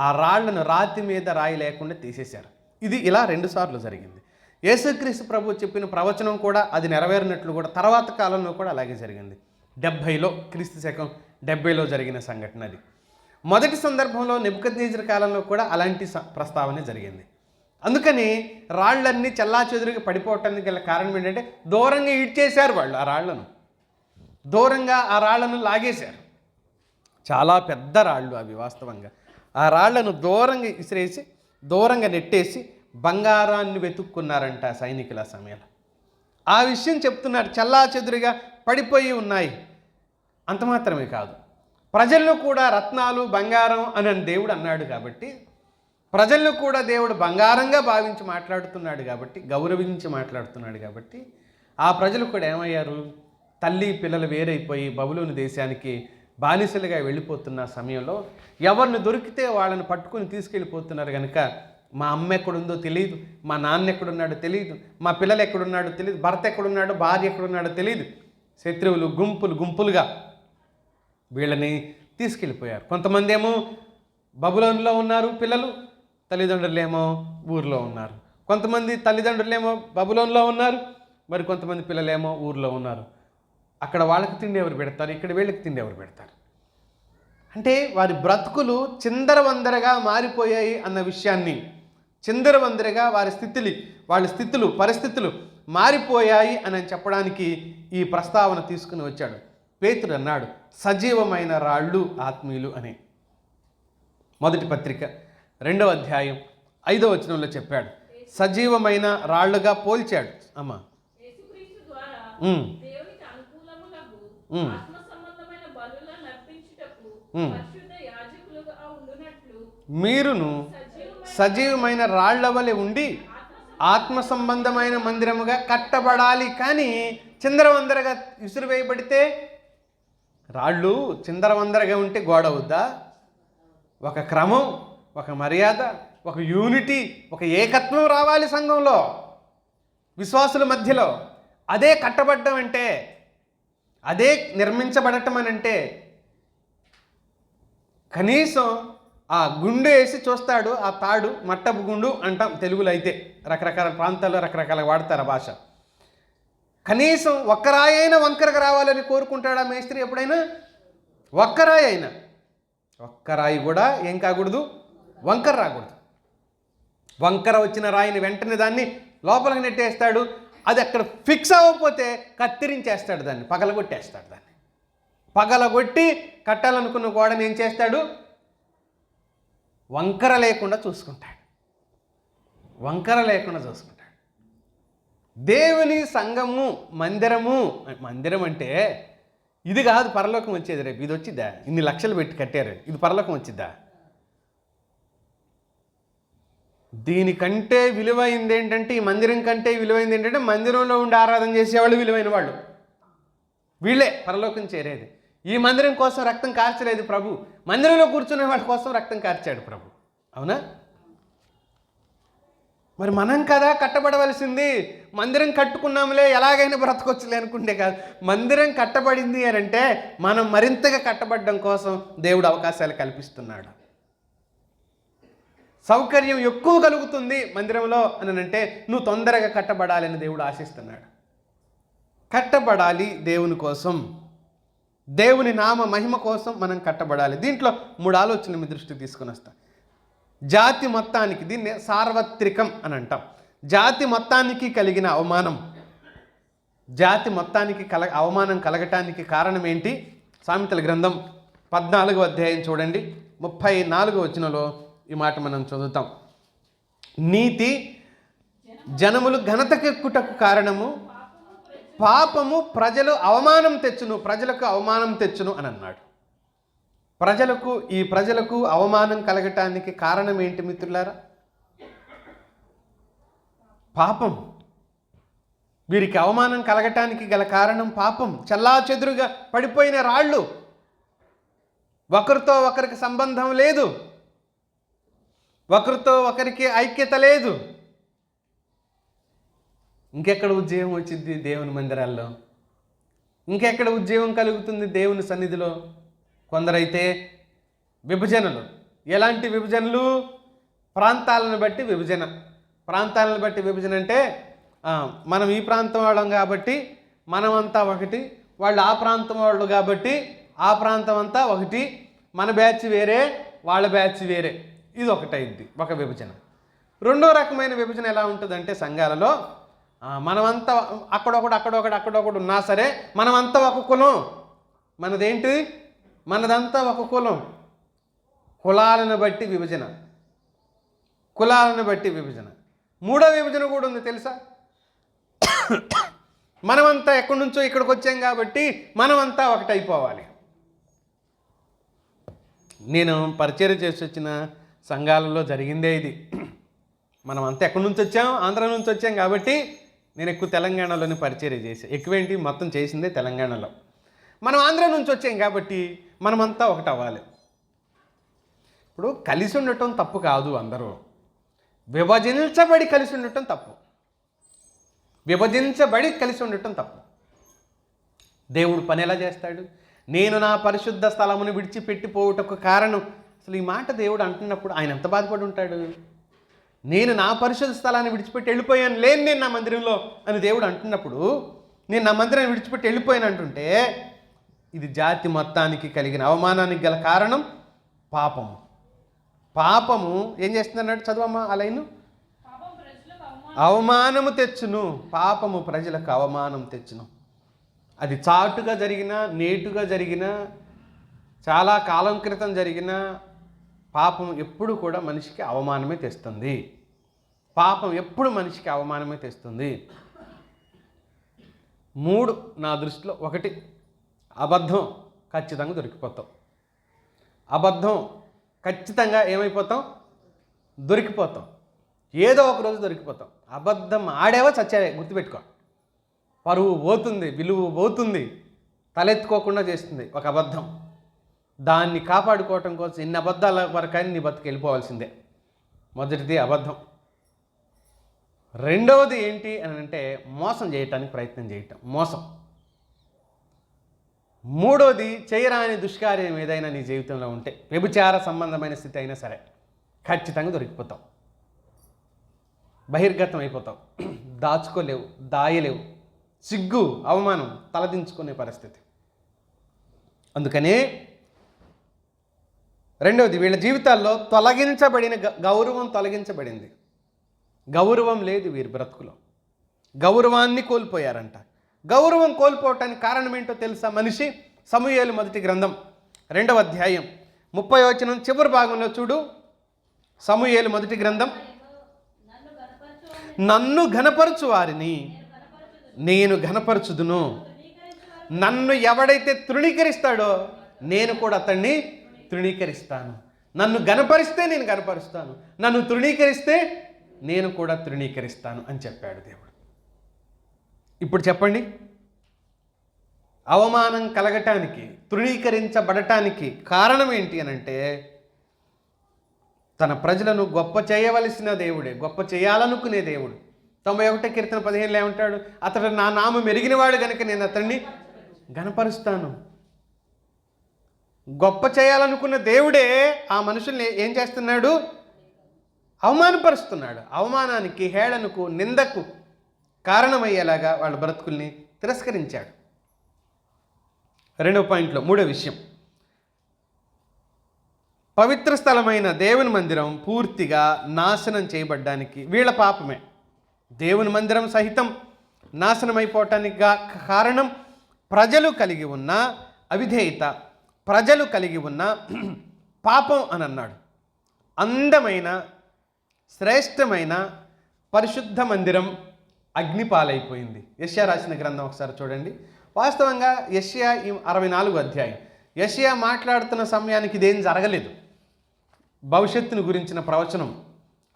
ఆ రాళ్లను రాతి మీద రాయి లేకుండా తీసేశారు. ఇది ఇలా 2 సార్లు జరిగింది. యేసుక్రీస్తు ప్రభు చెప్పిన ప్రవచనం కూడా అది నెరవేరినట్లు కూడా తర్వాత కాలంలో కూడా అలాగే జరిగింది. 70లో, క్రీస్తు శకం 70లో జరిగిన సంఘటన అది. మొదటి సందర్భంలో నెబుకద్నెజరు కాలంలో కూడా అలాంటి ప్రస్తావన జరిగింది. అందుకని రాళ్ళన్నీ చెల్లాచెదురుగా పడిపోవటానికి గల కారణం ఏంటంటే దూరంగా ఈడ్చేశారు వాళ్ళు ఆ రాళ్లను, దూరంగా ఆ రాళ్లను లాగేశారు. చాలా పెద్ద రాళ్ళు అవి వాస్తవంగా. ఆ రాళ్లను దూరంగా ఇసిరేసి దూరంగా నెట్టేసి బంగారాన్ని వెతుక్కున్నారంట సైనికుల సమయంలో. ఆ విషయం చెప్తున్నారు. చెల్లాచెదురుగా పడిపోయి ఉన్నాయి. అంత మాత్రమే కాదు, ప్రజలను కూడా రత్నాలు బంగారం అని దేవుడు అన్నాడు కాబట్టి, ప్రజలను కూడా దేవుడు బంగారంగా భావించి మాట్లాడుతున్నాడు కాబట్టి, గౌరవించి మాట్లాడుతున్నాడు కాబట్టి, ఆ ప్రజలు కూడా ఏమయ్యారు? తల్లి పిల్లలు వేరైపోయి బబులోను దేశానికి బానిసలుగా వెళ్ళిపోతున్న సమయంలో ఎవరిని దొరికితే వాళ్ళని పట్టుకుని తీసుకెళ్ళిపోతున్నారు కనుక మా అమ్మ ఎక్కడుందో తెలియదు, మా నాన్న ఎక్కడున్నాడో తెలియదు, మా పిల్లలు ఎక్కడున్నాడో తెలియదు, భర్త ఎక్కడున్నాడో భార్య ఎక్కడున్నాడో తెలియదు. శత్రువులు గుంపులుగా వీళ్ళని తీసుకెళ్ళిపోయారు. కొంతమంది ఏమో బబులోనులో ఉన్నారు పిల్లలు, తల్లిదండ్రులేమో ఊర్లో ఉన్నారు. కొంతమంది తల్లిదండ్రులేమో బబులోనులో ఉన్నారు, మరి కొంతమంది పిల్లలేమో ఊర్లో ఉన్నారు. అక్కడ వాళ్ళకి తిండి ఎవరు పెడతారు, ఇక్కడ వీళ్ళకి తిండి ఎవరు పెడతారు? అంటే వారి బ్రతుకులు చిందరవందరగా మారిపోయాయి అన్న విషయాన్ని, చిందరవందరగా వాళ్ళ స్థితులు పరిస్థితులు మారిపోయాయి అని చెప్పడానికి ఈ ప్రస్తావన తీసుకుని వచ్చాడు. పేతురు అన్నాడు సజీవమైన రాళ్ళు ఆత్మీయులు అని. మొదటి పత్రిక 2వ అధ్యాయం 5వ వచనంలో చెప్పాడు. సజీవమైన రాళ్ళుగా పోల్చాడు. అమ్మా, యేసుక్రీస్తు ద్వారా దేవునికి అనుకూలములకు ఆత్మ సంబంధమైన బలులను అర్పించుటకు పరిశుద్ధ యాజకులుగా ఉండునట్లు మీరును సజీవమైన రాళ్ల వలె ఉండి ఆత్మ సంబంధమైన మందిరముగా కట్టబడాలి. కానీ చిందరవందరగా విసిరివేయబడితే, రాళ్ళు చిందరవందరగా ఉంటే గోడ అవుద్దా? ఒక క్రమం, ఒక మర్యాద, ఒక యూనిటీ, ఒక ఏకత్వం రావాలి సంఘంలో, విశ్వాసుల మధ్యలో. అదే కట్టబడ్డం అంటే, అదే నిర్మించబడటం అని అంటే. కనీసం ఆ గుండు వేసి చూస్తాడు, ఆ తాడు మట్టపు గుండు అంటాం తెలుగులో అయితే, రకరకాల ప్రాంతాల్లో రకరకాల వాడతారు ఆ భాష. కనీసం ఒక్కరాయి అయినా వంకరగా రావాలని కోరుకుంటాడా మేస్త్రి ఎప్పుడైనా? ఒక్కరాయి కూడా ఏం కాకూడదు, వంకర రాకూడదు. వంకర వచ్చిన రాయిని వెంటనే దాన్ని లోపలికి నెట్టేస్తాడు. అది అక్కడ ఫిక్స్ అవ్వకపోతే కత్తిరించేస్తాడు, దాన్ని పగలగొట్టేస్తాడు. దాన్ని పగలగొట్టి కట్టాలనుకున్న గోడని ఏం చేస్తాడు? వంకర లేకుండా చూసుకుంటాడు. దేవుని సంఘము మందిరం అంటే ఇది కాదు పరలోకం వచ్చేది. రేపు ఇది వచ్చిద్దా? ఇన్ని లక్షలు పెట్టి కట్టారు, ఇది పరలోకం వచ్చిద్దా? దీనికంటే విలువైంది ఏంటంటే, ఈ మందిరం కంటే విలువైంది ఏంటంటే, మందిరంలో ఉండి ఆరాధన చేసేవాళ్ళు విలువైన వాళ్ళు, వీళ్ళే పరలోకం చేరేది. ఈ మందిరం కోసం రక్తం కార్చలేదు ప్రభు, మందిరంలో కూర్చునే వాళ్ళ కోసం రక్తం కార్చాడు ప్రభు. అవునా? మరి మనం కదా కట్టబడవలసింది. మందిరం కట్టుకున్నాములే ఎలాగైనా బ్రతకొచ్చులే అనుకుంటే కాదు. మందిరం కట్టబడింది అని అంటే మనం మరింతగా కట్టబడడం కోసం దేవుడు అవకాశాలు కల్పిస్తున్నాడు. సౌకర్యం ఎక్కువ కలుగుతుంది మందిరంలో అని అంటే నువ్వు తొందరగా కట్టబడాలని దేవుడు ఆశిస్తున్నాడు. కట్టబడాలి దేవుని కోసం, దేవుని నామ మహిమ కోసం మనం కట్టబడాలి. దీంట్లో 3 ఆలోచనలు మీ దృష్టికి తీసుకుని వస్తా. జాతి మొత్తానికి, దీన్ని సార్వత్రికం అని అంటాం. జాతి మొత్తానికి కలిగిన అవమానం, జాతి మొత్తానికి అవమానం కలగటానికి కారణం ఏంటి? సామెతల గ్రంథం 14వ అధ్యాయం చూడండి, 34వ వచనంలో ఈ మాట మనం చదువుతాం. నీతి జనములు ఘనతకెక్కుటకు కారణము, పాపము ప్రజలకు అవమానం తెచ్చును అని అన్నాడు. ఈ ప్రజలకు అవమానం కలగటానికి కారణం ఏంటి మిత్రులారా? పాపం. వీరికి అవమానం కలగటానికి గల కారణం పాపం. చెల్లాచెదురుగా పడిపోయిన రాళ్ళు, ఒకరితో ఒకరికి సంబంధం లేదు, ఒకరితో ఒకరికి ఐక్యత లేదు. ఇంకెక్కడ ఉద్యోగం వచ్చింది దేవుని మందిరాల్లో? ఇంకెక్కడ ఉద్యోగం కలుగుతుంది దేవుని సన్నిధిలో? కొందరైతే విభజనలు. ఎలాంటి విభజనలు? ప్రాంతాలను బట్టి విభజన అంటే మనం ఈ ప్రాంతం వాళ్ళం కాబట్టి మనమంతా ఒకటి, వాళ్ళు ఆ ప్రాంతం వాళ్ళు కాబట్టి ఆ ప్రాంతం అంతా ఒకటి, మన బ్యాచ్ వేరే వాళ్ళ బ్యాచ్ వేరే, ఇది ఒకటైద్ది, ఒక విభజన. రెండో రకమైన విభజన ఎలా ఉంటుందంటే సంఘాలలో మనమంతా అక్కడొకడు ఉన్నా సరే మనమంతా ఒక కులం. మనదేంటి? మనదంతా ఒక కులం. కులాలను బట్టి విభజన. మూడో విభజన కూడా ఉంది తెలుసా? మనమంతా ఎక్కడి నుంచో ఇక్కడికి వచ్చాం కాబట్టి మనమంతా ఒకటైపోవాలి. నేను పరిచయం చేసి వచ్చిన సంఘాలలో జరిగిందే ఇది. మనమంతా ఎక్కడి నుంచి వచ్చాం? ఆంధ్ర నుంచి వచ్చాం కాబట్టి నేను ఎక్కువ తెలంగాణలోనే పరిచయం చేశాను. ఎక్కువేంటి మొత్తం చేసిందే తెలంగాణలో. మనం ఆంధ్ర నుంచి వచ్చాం కాబట్టి మనమంతా ఒకటి అవ్వాలి. ఇప్పుడు కలిసి ఉండటం తప్పు కాదు, అందరూ విభజించబడి కలిసి ఉండటం తప్పు. దేవుడు పని ఎలా చేస్తాడు? నేను నా పరిశుద్ధ స్థలమును విడిచిపెట్టిపోవుటకు కారణం. అసలు ఈ మాట దేవుడు అంటున్నప్పుడు ఆయన ఎంత బాధపడి ఉంటాడు? నేను నా పరిశుద్ధ స్థలాన్ని విడిచిపెట్టి వెళ్ళిపోయాను, లేను నేను నా మందిరంలో అని దేవుడు అంటున్నప్పుడు, నేను నా మందిరాన్ని విడిచిపెట్టి వెళ్ళిపోయాను అంటుంటే, ఇది జాతి మొత్తానికి కలిగిన అవమానానికి గల కారణం పాపము. పాపము ఏం చేస్తుంది అన్నాడు? చదవమ్మా ఆ లైను. అవమానము తెచ్చును. పాపము ప్రజలకు అవమానం తెచ్చును. అది చాటుగా జరిగిన, నేటుగా జరిగిన, చాలా కాలం క్రితం జరిగిన పాపం ఎప్పుడు కూడా మనిషికి అవమానమే తెస్తుంది. మూడు నా దృష్టిలో. ఒకటి, అబద్ధం. ఖచ్చితంగా దొరికిపోతాం. ఖచ్చితంగా ఏమైపోతాం? దొరికిపోతాం. ఏదో ఒక రోజు దొరికిపోతాం. అబద్ధం ఆడేవో చచ్చావే, గుర్తుపెట్టుకో. పరువు పోతుంది, విలువ పోతుంది, తలెత్తుకోకుండా చేస్తుంది ఒక అబద్ధం. దాన్ని కాపాడుకోవటం కోసం ఇన్ని అబద్ధాల వరకైనా నీ బతుకు వెళ్ళిపోవాల్సిందే. మొదటిది అబద్ధం. రెండవది ఏంటి అని అంటే మోసం చేయటానికి ప్రయత్నం చేయటం, మోసం. మూడోది, చేయరాని దుష్కార్యం ఏదైనా నీ జీవితంలో ఉంటే, వ్యభిచార సంబంధమైన స్థితి అయినా సరే, ఖచ్చితంగా దొరికిపోతావు. బహిర్గతం అయిపోతావు. దాచుకోలేవు, దాయలేవు. సిగ్గు, అవమానం, తలదించుకునే పరిస్థితి. అందుకనే రెండవది, వీళ్ళ జీవితాల్లో తొలగించబడిన గౌరవం తొలగించబడింది. గౌరవం లేదు వీరి బ్రతుకులో. గౌరవాన్ని కోల్పోయారంట. గౌరవం కోల్పోవటానికి కారణం ఏంటో తెలుసా? మనిషి. సమూయేలు మొదటి గ్రంథం 2వ అధ్యాయం 30వ వచనం చివరి భాగంలో చూడు. సమూయేలు మొదటి గ్రంథం, నన్ను ఘనపరచు వారిని నేను ఘనపరచుదును. నన్ను ఎవడైతే తృణీకరిస్తాడో నేను కూడా అతన్ని తృణీకరిస్తాను. నన్ను ఘనపరిస్తే నేను ఘనపరుస్తాను, నన్ను తృణీకరిస్తే నేను కూడా తృణీకరిస్తాను అని చెప్పాడు దేవుడు. ఇప్పుడు చెప్పండి, అవమానం కలగటానికి, తృణీకరించబడటానికి కారణం ఏంటి అని అంటే, తన ప్రజలను గొప్ప చేయవలసిన దేవుడే, గొప్ప చేయాలనుకునే దేవుడు. 91 కీర్తన 15 ఏమంటాడు? అతడు నా నామం ఎరిగినవాడు కనుక నేను అతన్ని ఘనపరుస్తాను. గొప్ప చేయాలనుకున్న దేవుడే ఆ మనుషుల్ని ఏం చేస్తున్నాడు? అవమానపరుస్తున్నాడు. అవమానానికి, హేళనకు, నిందకు కారణమయ్యేలాగా వాళ్ళ బ్రతుకుల్ని తిరస్కరించాడు. రెండవ పాయింట్లో మూడో విషయం, పవిత్ర స్థలమైన దేవుని మందిరం పూర్తిగా నాశనం చేయబడ్డానికి వీళ్ళ పాపమే. దేవుని మందిరం సహితం నాశనమైపోవటానికి కారణం ప్రజలు కలిగి ఉన్న అవిధేయత, ప్రజలు కలిగి ఉన్న పాపం అని అన్నాడు. అందమైన, శ్రేష్టమైన పరిశుద్ధ మందిరం అగ్నిపాలైపోయింది. యెషయా రాసిన గ్రంథం ఒకసారి చూడండి. వాస్తవంగా యెషయా 64వ అధ్యాయం, యెషయా మాట్లాడుతున్న సమయానికి ఇదేం జరగలేదు. భవిష్యత్తును గురించిన ప్రవచనం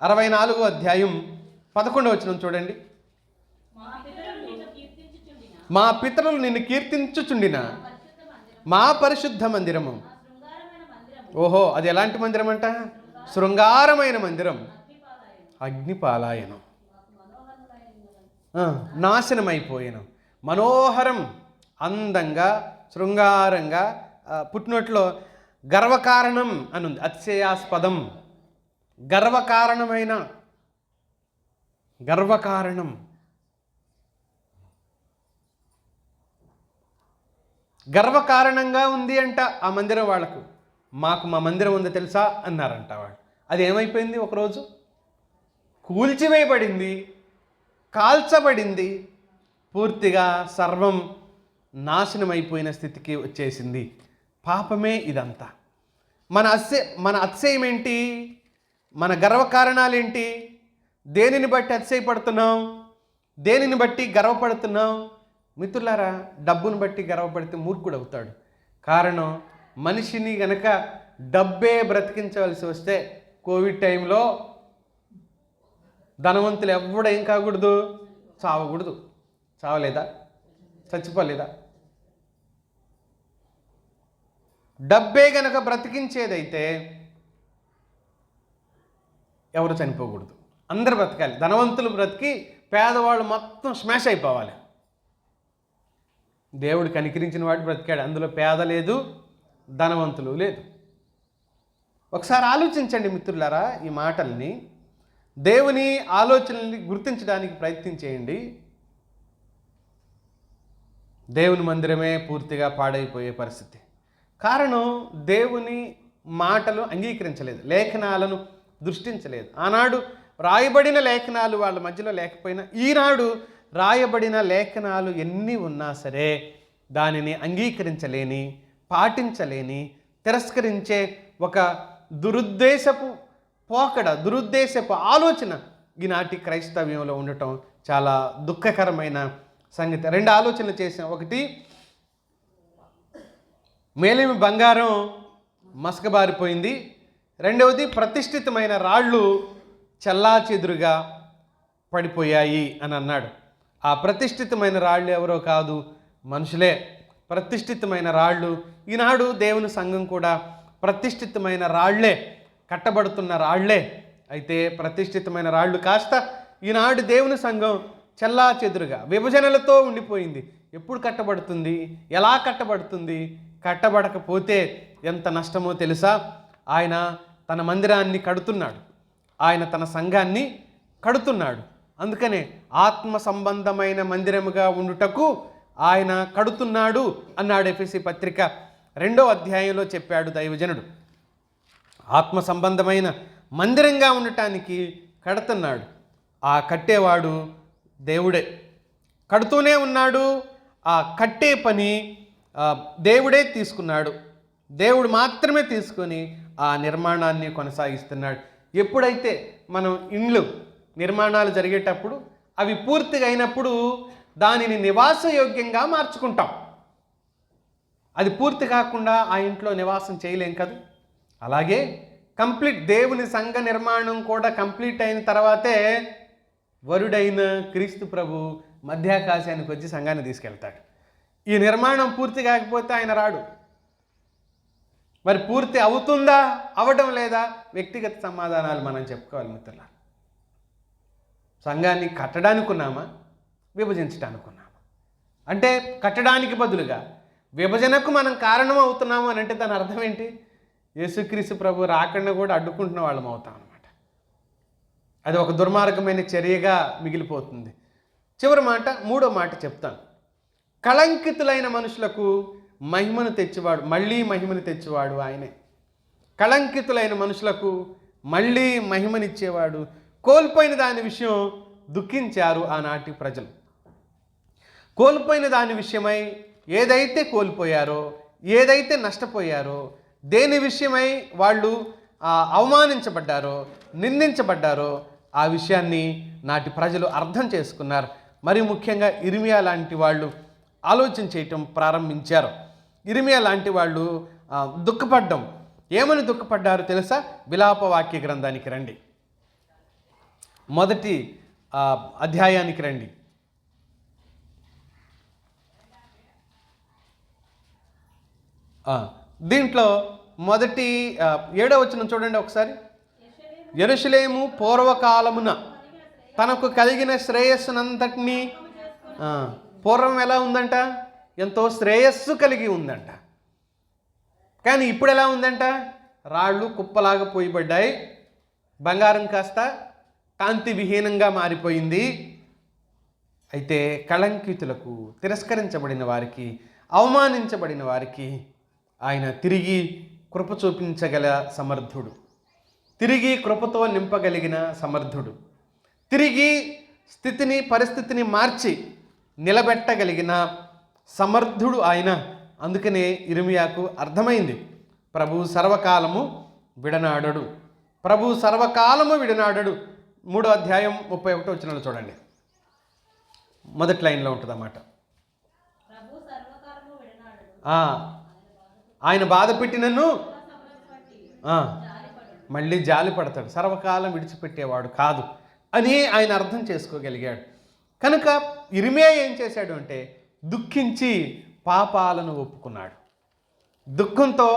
64వ అధ్యాయం 11వ వచనం చూడండి. మా పితరులు నిన్ను కీర్తించుచుండిన మా పరిశుద్ధ మందిరము. ఓహో, అది ఎలాంటి మందిరం అంట? శృంగారమైన మందిరం అగ్నిపాలాయనం, నాశనమైపోయాను. మనోహరం, అందంగా, శృంగారంగా, పుట్టినట్లో గర్వకారణం అని ఉంది, అతిశయాస్పదం, గర్వకారణమైన, గర్వకారణం, గర్వకారణంగా ఉంది అంట ఆ మందిరం వాళ్లకు. మాకు మా మందిరం ఉందో తెలుసా అన్నారంట వాళ్ళు. అది ఏమైపోయింది? ఒకరోజు కూల్చివేయబడింది, కాల్చబడింది, పూర్తిగా సర్వం నాశనమైపోయిన స్థితికి వచ్చేసింది. పాపమే ఇదంతా. మన అతిశయం ఏంటి? మన గర్వకారణాలేంటి? దేనిని బట్టి అతిశయపడుతున్నాం? దేనిని బట్టి గర్వపడుతున్నాం? మిత్రులారా, డబ్బును బట్టి గర్వపడితే మూర్ఖుడు అవుతాడు. కారణం, మనిషిని గనక డబ్బే బ్రతికించవలసి వస్తే కోవిడ్ టైంలో ధనవంతులు ఎవడు ఏం కాకూడదు? చావకూడదు. చావలేదా? చచ్చిపోలేదా? డబ్బే గనక బ్రతికించేదైతే ఎవరు చనిపోకూడదు, అందరు బ్రతకాలి. ధనవంతులు బ్రతికి పేదవాళ్ళు మొత్తం స్మాష్ అయిపోవాలి. దేవుడు కనికరించిన వాడు బ్రతికాడు, అందులో పేద లేదు, ధనవంతులు లేదు. ఒకసారి ఆలోచించండి మిత్రులారా, ఈ మాటల్ని, దేవుని ఆలోచనల్ని గుర్తించడానికి ప్రయత్నం చేయండి. దేవుని మందిరమే పూర్తిగా పాడైపోయే పరిస్థితి. కారణం, దేవుని మాటలు అంగీకరించలేదు, లేఖనాలను దృష్టించలేదు. ఆనాడు రాయబడిన లేఖనాలు వాళ్ళ మధ్యలో లేకపోయినా, ఈనాడు రాయబడిన లేఖనాలు ఎన్ని ఉన్నా సరే దానిని అంగీకరించలేని, పాటించలేని, తిరస్కరించే ఒక దురుద్దేశపు ఆలోచన ఈనాటి క్రైస్తవ్యంలో ఉండటం చాలా దుఃఖకరమైన సంగతి. రెండు ఆలోచనలు చేసాం. ఒకటి, మేలిమి బంగారం మసకబారిపోయింది. రెండవది, ప్రతిష్ఠితమైన రాళ్ళు చెల్లాచెదురుగా పడిపోయాయి అని అన్నాడు. ఆ ప్రతిష్ఠితమైన రాళ్ళు ఎవరో కాదు, మనుషులే. ప్రతిష్ఠితమైన రాళ్ళు, ఈనాడు దేవుని సంఘం కూడా ప్రతిష్ఠితమైన రాళ్లే, కట్టబడుతున్న రాళ్లే. అయితే ప్రతిష్ఠితమైన రాళ్ళు కాస్త ఈనాడు దేవుని సంఘం చెల్లాచెదురుగా విభజనలతో ఉండిపోయింది. ఎప్పుడు కట్టబడుతుంది? ఎలా కట్టబడుతుంది? కట్టబడకపోతే ఎంత నష్టమో తెలుసా? ఆయన తన మందిరాన్ని కడుతున్నాడు, ఆయన తన సంఘాన్ని కడుతున్నాడు. అందుకనే ఆత్మ సంబంధమైన మందిరముగా ఉండుటకు ఆయన కడుతున్నాడు అన్నాడు. ఎఫెసీ పత్రిక 2వ అధ్యాయంలో చెప్పాడు దైవజనుడు. ఆత్మ సంబంధమైన మందిరంగా ఉండటానికి కడుతున్నాడు. ఆ కట్టేవాడు దేవుడే, కడుతూనే ఉన్నాడు. ఆ కట్టే పని దేవుడే తీసుకున్నాడు. దేవుడు మాత్రమే తీసుకొని ఆ నిర్మాణాన్ని కొనసాగిస్తున్నాడు. ఎప్పుడైతే మనం ఇండ్లు నిర్మాణాలు జరిగేటప్పుడు అవి పూర్తిగా అయినప్పుడు దానిని నివాసయోగ్యంగా మార్చుకుంటాం. అది పూర్తి కాకుండా ఆ ఇంట్లో నివాసం చేయలేం కదా. అలాగే కంప్లీట్ దేవుని సంఘ నిర్మాణం కూడా కంప్లీట్ అయిన తర్వాతే వరుడైన క్రీస్తు ప్రభు మధ్యాకాశానికి వచ్చి సంఘాన్ని తీసుకెళ్తాడు. ఈ నిర్మాణం పూర్తి కాకపోతే ఆయన రాడు. మరి పూర్తి అవుతుందా, అవడం లేదా? వ్యక్తిగత సమాధానాలు మనం చెప్పుకోవాలి మిత్రులారా. సంఘాన్ని కట్టడానికి ఉన్నామా, విభజించడానికి ఉన్నామా? అంటే కట్టడానికి బదులుగా విభజనకు మనం కారణం అవుతున్నాము అని అంటే దాని అర్థం ఏంటి? యేసుక్రీస్తు ప్రభు రాకుండా కూడా అడ్డుకుంటున్న వాళ్ళం అవుతాం అన్నమాట. అది ఒక దుర్మార్గమైన చర్యగా మిగిలిపోతుంది. చివరి మాట, మూడో మాట చెప్తాను. కళంకితులైన మనుషులకు మహిమను తెచ్చేవాడు, మళ్ళీ మహిమను తెచ్చేవాడు ఆయనే. కళంకితులైన మనుషులకు మళ్ళీ మహిమనిచ్చేవాడు. కోల్పోయిన దాని విషయం దుఃఖించారు ఆనాటి ప్రజలు. కోల్పోయిన దాని విషయమై ఏదైతే కోల్పోయారో, ఏదైతే నష్టపోయారో, దేని విషయమై వాళ్ళు అవమానించబడ్డారో, నిందించబడ్డారో ఆ విషయాన్ని నాటి ప్రజలు అర్థం చేసుకున్నారు. మరి ముఖ్యంగా ఇర్మియా లాంటి వాళ్ళు ఆలోచన చేయటం ప్రారంభించారు. ఇర్మియా లాంటి వాళ్ళు దుఃఖపడ్డం. ఏమని దుఃఖపడ్డారు తెలుసా? విలాప వాక్య గ్రంథానికి రండి, మొదటి అధ్యాయానికి రండి. దీంట్లో మొదటి 7వ వచనం చూడండి ఒకసారి. యెరూషలేము పూర్వకాలమున తనకు కలిగిన శ్రేయస్సునంతటినీ, పూర్వం ఎలా ఉందంట? ఎంతో శ్రేయస్సు కలిగి ఉందంట. కానీ ఇప్పుడు ఎలా ఉందంట? రాళ్ళు కుప్పలాగా పోయబడ్డాయి, బంగారం కాస్త కాంతి విహీనంగా మారిపోయింది. అయితే కళంకితులకు, తిరస్కరించబడిన వారికి, అవమానించబడిన వారికి ఆయన తిరిగి కృప చూపించగల సమర్థుడు, తిరిగి కృపతో నింపగలిగిన సమర్థుడు. తిరిగి స్థితిని పరిస్థితిని మార్చి నిలబెట్టగలిగిన సమర్థుడు ఆయన. అందుకనే ఇర్మియాకు అర్థమైంది, ప్రభు సర్వకాలము విడనాడడు, ప్రభు సర్వకాలము విడనాడడు. 3వ అధ్యాయం 31వ వచనంలో చూడండి, మొదటి లైన్లో ఉంటుంది అన్నమాట. ఆయన బాధ పెట్టినను మళ్ళీ జాలి పడతాడు, సర్వకాలం విడిచిపెట్టేవాడు కాదు అని ఆయన అర్థం చేసుకోగలిగాడు. కనుక ఇర్మియా ఏం చేశాడు అంటే దుఃఖించి పాపాలను ఒప్పుకున్నాడు, దుఃఖంతో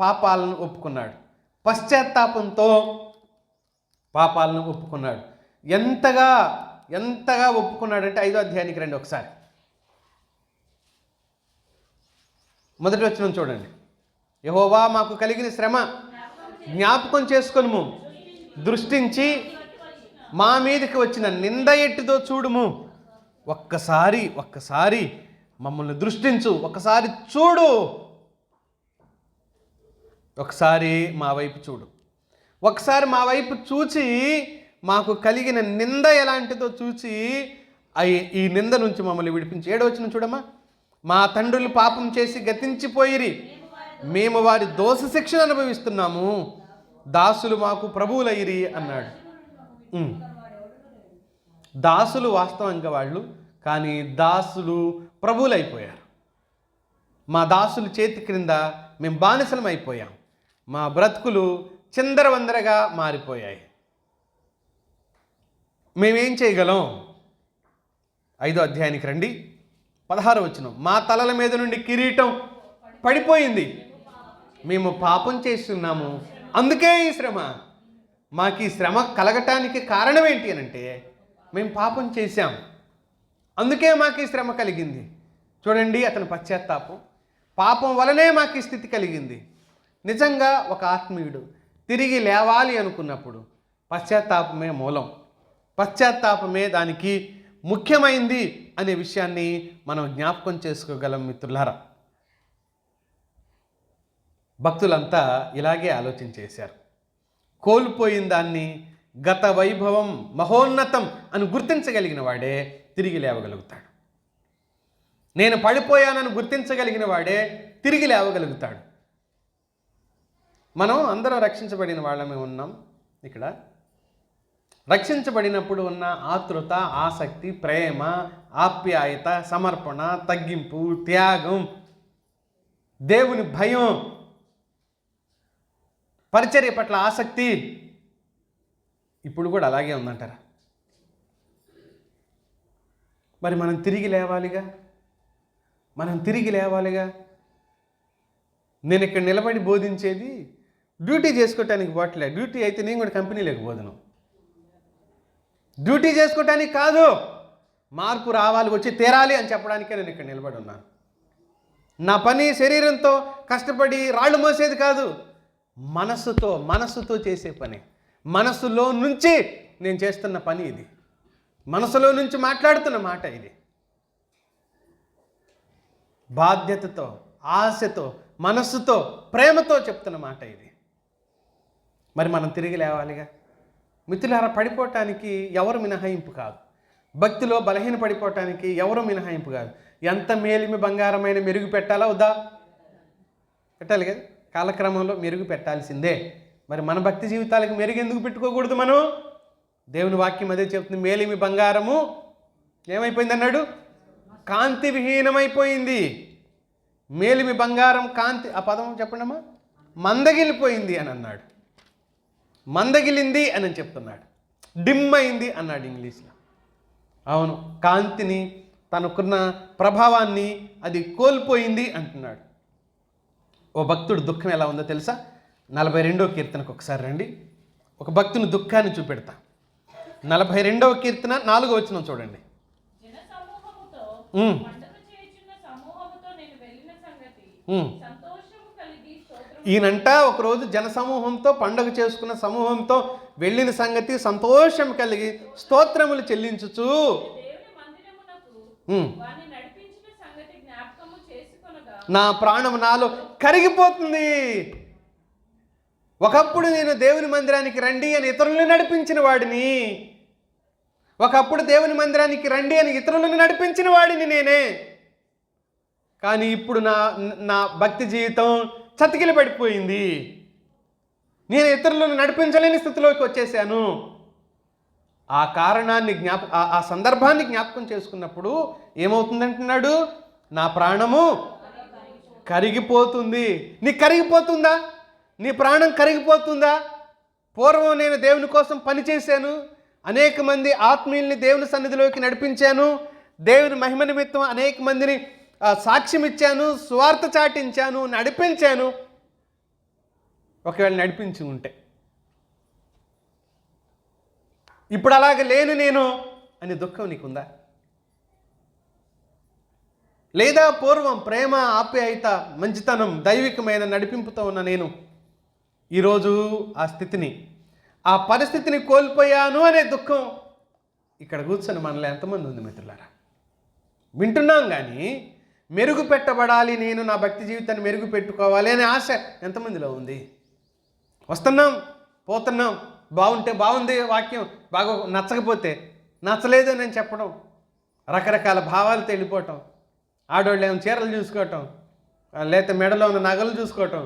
పాపాలను ఒప్పుకున్నాడు, పశ్చాత్తాపంతో పాపాలను ఒప్పుకున్నాడు. ఎంతగా ఒప్పుకున్నాడంటే 5వ అధ్యాయానికి రండి ఒకసారి. మొదటి వచనం చూడండి. యెహోవా మాకు కలిగిన శ్రమ జ్ఞాపకం చేసుకొనుము, దృష్టించి మా మీదకి వచ్చిన నింద ఎట్టిదో చూడుము. ఒక్కసారి మమ్మల్ని దృష్టించు, ఒకసారి చూడు, ఒకసారి మా వైపు చూడు, ఒకసారి మా వైపు చూచి మాకు కలిగిన నింద ఎలాంటిదో చూచి ఈ నింద నుంచి మమ్మల్ని విడిపించి. 7వ వచనం చూడమ్మా. మా తండ్రులు పాపం చేసి గతించిపోయిరి, మేము వారి దోష శిక్షను అనుభవిస్తున్నాము, దాసులు మాకు ప్రభువులైరి అన్నాడు. దాసులు వాస్తవంగా వాళ్ళు, కానీ దాసులు ప్రభువులైపోయారు. మా దాసుల చేతి క్రింద మేము బానిసలం అయిపోయాం, మా బ్రతుకులు చిందరవందరగా మారిపోయాయి. మేమేం చేయగలం? 5వ అధ్యాయానికి రండి, 16వ వచనం. మా తలల మీద నుండి కిరీటం పడిపోయింది, మేము పాపం చేస్తున్నాము, అందుకే ఈ శ్రమ. మాకు ఈ శ్రమ కలగటానికి కారణం ఏంటి అని అంటే మేము పాపం చేశాం, అందుకే మాకు ఈ శ్రమ కలిగింది. చూడండి అతని పశ్చాత్తాపం, పాపం వలనే మాకు ఈ స్థితి కలిగింది. నిజంగా ఒక ఆత్మీయుడు తిరిగి లేవాలి అనుకున్నప్పుడు పశ్చాత్తాపమే మూలం, పశ్చాత్తాపమే దానికి ముఖ్యమైంది అనే విషయాన్ని మనం జ్ఞాపకం చేసుకోగలం మిత్రులారా. భక్తులంతా ఇలాగే ఆలోచించేశారు. కోల్పోయిన దాన్ని గత వైభవం మహోన్నతం అని గుర్తించగలిగిన వాడే తిరిగి లేవగలుగుతాడు. నేను పడిపోయానని గుర్తించగలిగిన వాడే తిరిగి లేవగలుగుతాడు. మనం అందరం రక్షించబడిన వాళ్ళమే ఉన్నాం. ఇక్కడ రక్షించబడినప్పుడు ఉన్న ఆతృత, ఆసక్తి, ప్రేమ, ఆప్యాయత, సమర్పణ, తగ్గింపు, త్యాగం, దేవుని భయం, పరిచర్య పట్ల ఆసక్తి ఇప్పుడు కూడా అలాగే ఉందంటారా? మరి మనం తిరిగి లేవాలిగా. నేను ఇక్కడ నిలబడి బోధించేది డ్యూటీ చేసుకోవటానికి పోవట్లే. డ్యూటీ అయితే నేను కూడా కంపెనీలోకి పోదును. డ్యూటీ చేసుకోవటానికి కాదు, మార్పు రావాలి, వచ్చి తీరాలి అని చెప్పడానికే నేను ఇక్కడ నిలబడి ఉన్నాను. నా పని శరీరంతో కష్టపడి రాళ్ళు మోసేది కాదు, మనసుతో చేసే పని. మనసులో నుంచి నేను చేస్తున్న పని ఇది, మనసులో నుంచి మాట్లాడుతున్న మాట ఇది. బాధ్యతతో, ఆశతో, మనస్సుతో, ప్రేమతో చెప్తున్న మాట ఇది. మరి మనం తిరిగి లేవాలిగా. మిత్రులారా, పడిపోవటానికి ఎవరు మినహాయింపు కాదు. భక్తిలో బలహీన పడిపోవటానికి ఎవరు మినహాయింపు కాదు. ఎంత మేలిమి బంగారమైన మెరుగు పెట్టాలా వద్దా? పెట్టాలి కదా, కాలక్రమంలో మెరుగు పెట్టాల్సిందే. మరి మన భక్తి జీవితాలకు మెరుగు ఎందుకు పెట్టుకోకూడదు? మనం దేవుని వాక్యం అదే చెప్తుంది, మేలిమి బంగారము ఏమైపోయింది అన్నాడు? కాంతి విహీనమైపోయింది. మేలిమి బంగారం కాంతి, ఆ పదం చెప్పండమ్మా, మందగిలిపోయింది అని అన్నాడు. మందగిలింది అని చెప్తున్నాడు, డిమ్ అయింది అన్నాడు ఇంగ్లీష్లో. అవును, కాంతిని, తనకున్న ప్రభావాన్ని అది కోల్పోయింది అంటున్నాడు. ఓ భక్తుడు దుఃఖం ఎలా ఉందో తెలుసా? 42వ కీర్తనకు ఒకసారి రండి. ఒక భక్తుని దుఃఖాన్ని చూపెడతా. 42వ కీర్తన 4వ వచనం చూడండి. ఈయనంట ఒకరోజు జనసమూహంతో పండగ చేసుకున్న సమూహంతో వెళ్ళిన సంగతి సంతోషం కలిగి స్తోత్రములు చెల్లించుచు నా ప్రాణము నాలో కరిగిపోతుంది. ఒకప్పుడు నేను దేవుని మందిరానికి రండి అని ఇతరులను నడిపించిన వాడిని, ఒకప్పుడు దేవుని మందిరానికి రండి అని ఇతరులను నడిపించిన వాడిని నేనే. కానీ ఇప్పుడు నా నా భక్తి జీవితం చతికిల పడిపోయింది. నేను ఇతరులను నడిపించలేని స్థితిలోకి వచ్చేసాను. ఆ కారణాన్ని ఆ సందర్భాన్ని జ్ఞాపకం చేసుకున్నప్పుడు ఏమవుతుందంటున్నాడు? నా ప్రాణము కరిగిపోతుంది. నీ కరిగిపోతుందా? నీ ప్రాణం కరిగిపోతుందా? పూర్వం నేను దేవుని కోసం పనిచేశాను, అనేక మంది ఆత్మీయుల్ని దేవుని సన్నిధిలోకి నడిపించాను, దేవుని మహిమ నిమిత్తం అనేక మందిని సాక్ష్యం ఇచ్చాను, స్వార్థ చాటించాను, నడిపించాను. ఒకవేళ నడిపించి ఉంటే ఇప్పుడు అలాగ లేను నేను అని దుఃఖం నీకుందా? లేదా పూర్వం ప్రేమ, ఆప్యాయత, మంచితనం, దైవికమైన నడిపింపుతో ఉన్న నేను ఈరోజు ఆ స్థితిని, ఆ పరిస్థితిని కోల్పోయాను అనే దుఃఖం ఇక్కడ కూర్చొని మనలో ఎంతమంది ఉంది మిత్రులారా? వింటున్నాం కానీ మెరుగు పెట్టబడాలి, నేను నా భక్తి జీవితాన్ని మెరుగు పెట్టుకోవాలి అనే ఆశ ఎంతమందిలో ఉంది? వస్తున్నాం, పోతున్నాం, బాగుంటే బాగుంది వాక్యం, బాగా నచ్చకపోతే నచ్చలేదు అని చెప్పడం, రకరకాల భావాలతో వెళ్ళిపోవటం, ఆడవాళ్ళు ఏమో చీరలు చూసుకోవటం, లేకపోతే మెడలో ఉన్న నగలు చూసుకోవటం,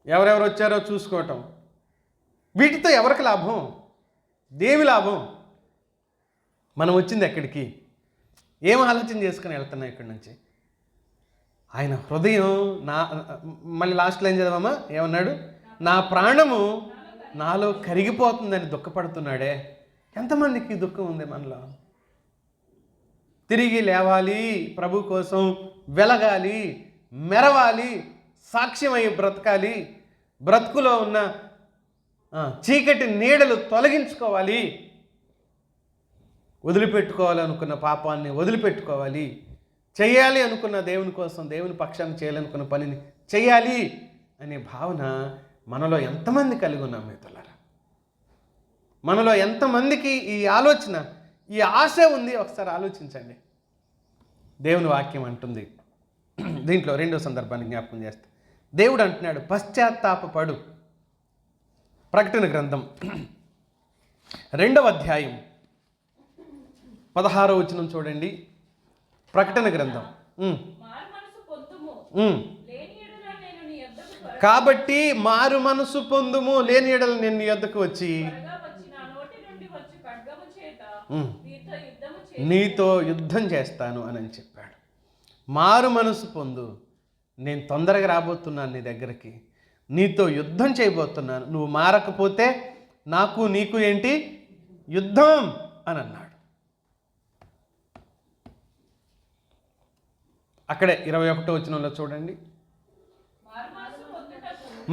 ఎవరెవరు వచ్చారో చూసుకోవటం. వీటితో ఎవరికి లాభం? దేవి లాభం? మనం వచ్చింది ఎక్కడికి? ఏం ఆలోచన చేసుకుని వెళ్తున్నాం ఇక్కడి నుంచి? ఆయన హృదయం మళ్ళీ లాస్ట్లో ఏం చదవమ్మా? ఏమన్నాడు? నా ప్రాణము నాలో కరిగిపోతుందని దుఃఖపడుతున్నాడే. ఎంతమందికి దుఃఖం ఉంది మనలో? తిరిగి లేవాలి, ప్రభు కోసం వెలగాలి, మెరవాలి, సాక్ష్యమై బ్రతకాలి, బ్రతుకులో ఉన్న చీకటి నీడలు తొలగించుకోవాలి, వదిలిపెట్టుకోవాలనుకున్న పాపాన్ని వదిలిపెట్టుకోవాలి, చేయాలి అనుకున్న దేవుని కోసం, దేవుని పక్షాన్ని చేయాలనుకున్న పనిని చేయాలి అనే భావన మనలో ఎంతమంది కలిగి ఉన్నాం మిత్రులారా? మనలో ఎంతమందికి ఈ ఆలోచన, ఈ ఆశ ఉంది? ఒకసారి ఆలోచించండి. దేవుని వాక్యం అంటుంది, దీంట్లో రెండో సందర్భాన్ని జ్ఞాపకం చేస్తే దేవుడు అంటున్నాడు, పశ్చాత్తాపపడు. ప్రకటన గ్రంథం 2వ అధ్యాయం 16వ వచనం చూడండి. ప్రకటన గ్రంథం. కాబట్టి మారు మనసు పొందుము, లేని ఎడల నేను నీ యొద్దకు వచ్చి నీతో యుద్ధం చేస్తాను అని చెప్పాడు. మారు మనసు పొందు, నేను తొందరగా రాబోతున్నాను నీ దగ్గరికి, నీతో యుద్ధం చేయబోతున్నాను, నువ్వు మారకపోతే నాకు నీకు ఏంటి యుద్ధం అని అన్నాడు. అక్కడే 21వ వచనంలో చూడండి,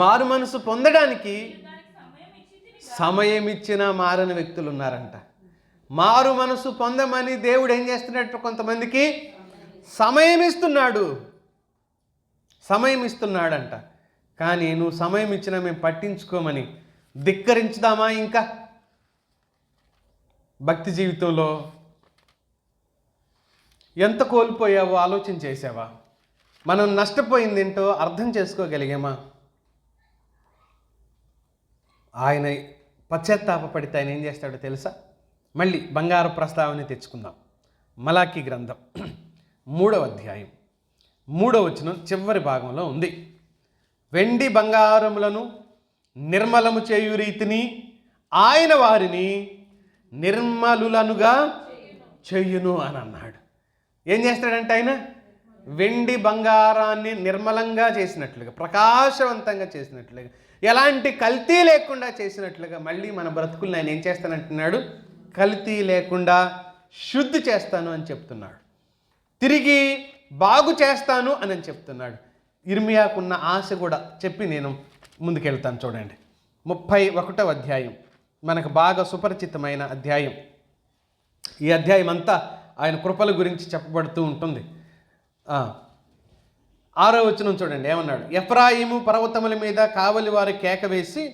మారు మనసు పొందడానికి సమయం ఇచ్చిన మారని వ్యక్తులు ఉన్నారంట. మారు మనసు పొందమని దేవుడు ఏం చేస్తున్నట్టు? కొంతమందికి సమయం ఇస్తున్నాడంట. కానీ నువ్వు సమయం ఇచ్చినా మేము పట్టించుకోమని ధిక్కరించుదామా? ఇంకా భక్తి జీవితంలో ఎంత కోల్పోయావో ఆలోచన చేసావా? మనం నష్టపోయింది ఏంటో అర్థం చేసుకోగలిగామా? ఆయన పశ్చాత్తాపడితే ఆయన ఏం చేస్తాడో తెలుసా? మళ్ళీ బంగారు ప్రస్తావన తెచ్చుకుందాం. మలాకీ గ్రంథం 3వ అధ్యాయం 3వ వచనం చివరి భాగంలో ఉంది. వెండి బంగారములను నిర్మలము చేయు రీతిని ఆయన వారిని నిర్మలులనుగా చేయును అని అన్నాడు. ఏం చేస్తాడంటే ఆయన వెండి బంగారాన్ని నిర్మలంగా చేసినట్లుగా, ప్రకాశవంతంగా చేసినట్లుగా, ఎలాంటి కల్తీ లేకుండా చేసినట్లుగా మళ్ళీ మన బ్రతుకుల్ని ఆయన ఏం చేస్తానంటున్నాడు? కల్తీ లేకుండా శుద్ధి చేస్తాను అని చెప్తున్నాడు. తిరిగి బాగు చేస్తాను అని చెప్తున్నాడు. ఇర్మియాకున్న ఆశ కూడా చెప్పి నేను ముందుకెళ్తాను. చూడండి 31వ అధ్యాయం మనకు బాగా సుపరిచితమైన అధ్యాయం. ఈ అధ్యాయం అంతా ఆయన కృపల గురించి చెప్పబడుతూ ఉంటుంది. 6వ వచనం చూడండి, ఏమన్నాడు? ఎఫ్రాయిము పర్వతముల మీద కావలి వారి కేక వేసి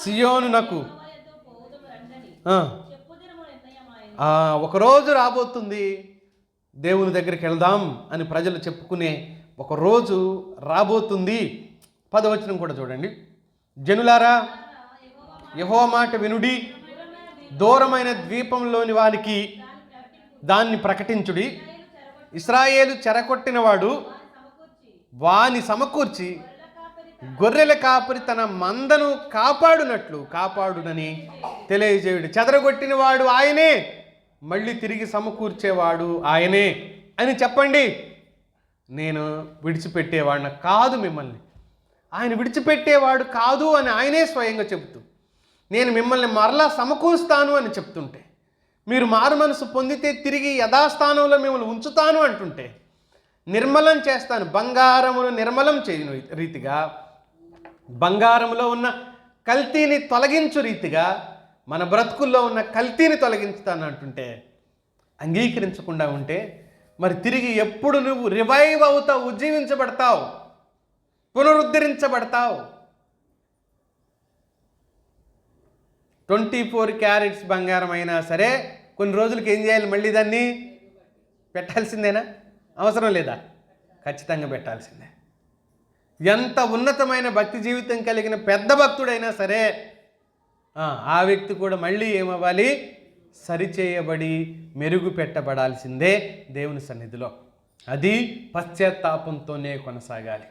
సియోనునకు ఒకరోజు రాబోతుంది, దేవుని దగ్గరికి వెళ్దాం అని ప్రజలు చెప్పుకునే ఒక రోజు రాబోతుంది. 10వ వచనం కూడా చూడండి, జనులారా యెహోవా మాట వినుడి, దూరమైన ద్వీపంలోని వారికి దాన్ని ప్రకటించుడి. ఇశ్రాయేలు చెరకొట్టినవాడు వాని సమకూర్చి గొర్రెల కాపరి తన మందను కాపాడునని తెలియజేయుడు. చెదరగొట్టిన వాడు ఆయనే, మళ్ళీ తిరిగి సమకూర్చేవాడు ఆయనే అని చెప్పండి. నేను విడిచిపెట్టేవాడిన కాదు మిమ్మల్ని, ఆయన విడిచిపెట్టేవాడు కాదు అని ఆయనే స్వయంగా చెబుతూ, నేను మిమ్మల్ని మరలా సమకూరుస్తాను అని చెప్తుంటే, మీరు మారు మనసు పొందితే తిరిగి యథాస్థానంలో మిమ్మల్ని ఉంచుతాను అంటుంటే, నిర్మలం చేస్తాను, బంగారమును నిర్మలం చేయను రీతిగా, బంగారములో ఉన్న కల్తీని తొలగించు రీతిగా మన బ్రతుకుల్లో ఉన్న కల్తీని తొలగించుతాను అంటుంటే అంగీకరించకుండా ఉంటే, మరి తిరిగి ఎప్పుడు నువ్వు రివైవ్ అవుతావు, ఉజ్జీవించబడతావు, పునరుద్ధరించబడతావు? 24 క్యారెట్స్ బంగారం అయినా సరే కొన్ని రోజులకి ఏం చేయాలి? మళ్ళీ దాన్ని పెట్టాల్సిందేనా? అవసరం లేదా? ఖచ్చితంగా పెట్టాల్సిందే. ఎంత ఉన్నతమైన భక్తి జీవితం కలిగిన పెద్ద భక్తుడైనా సరే ఆ వ్యక్తి కూడా మళ్ళీ ఏమవ్వాలి? సరిచేయబడి మెరుగు పెట్టబడాల్సిందే దేవుని సన్నిధిలో. అది పశ్చాత్తాపంతోనే కొనసాగాలి.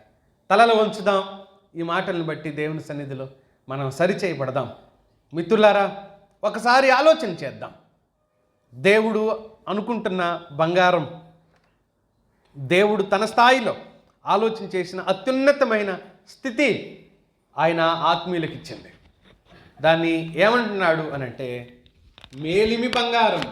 తలలు వంచుదాం. ఈ మాటలను బట్టి దేవుని సన్నిధిలో మనం సరిచేయబడదాం. మిత్రులారా, ఒకసారి ఆలోచన చేద్దాం. దేవుడు అనుకుంటున్న బంగారం, దేవుడు తన స్థాయిలో ఆలోచన చేసిన అత్యున్నతమైన స్థితి ఆయన ఆత్మీయులకు ఇచ్చింది. దాన్ని ఏమంటున్నాడు అనంటే మేలిమి బంగారం.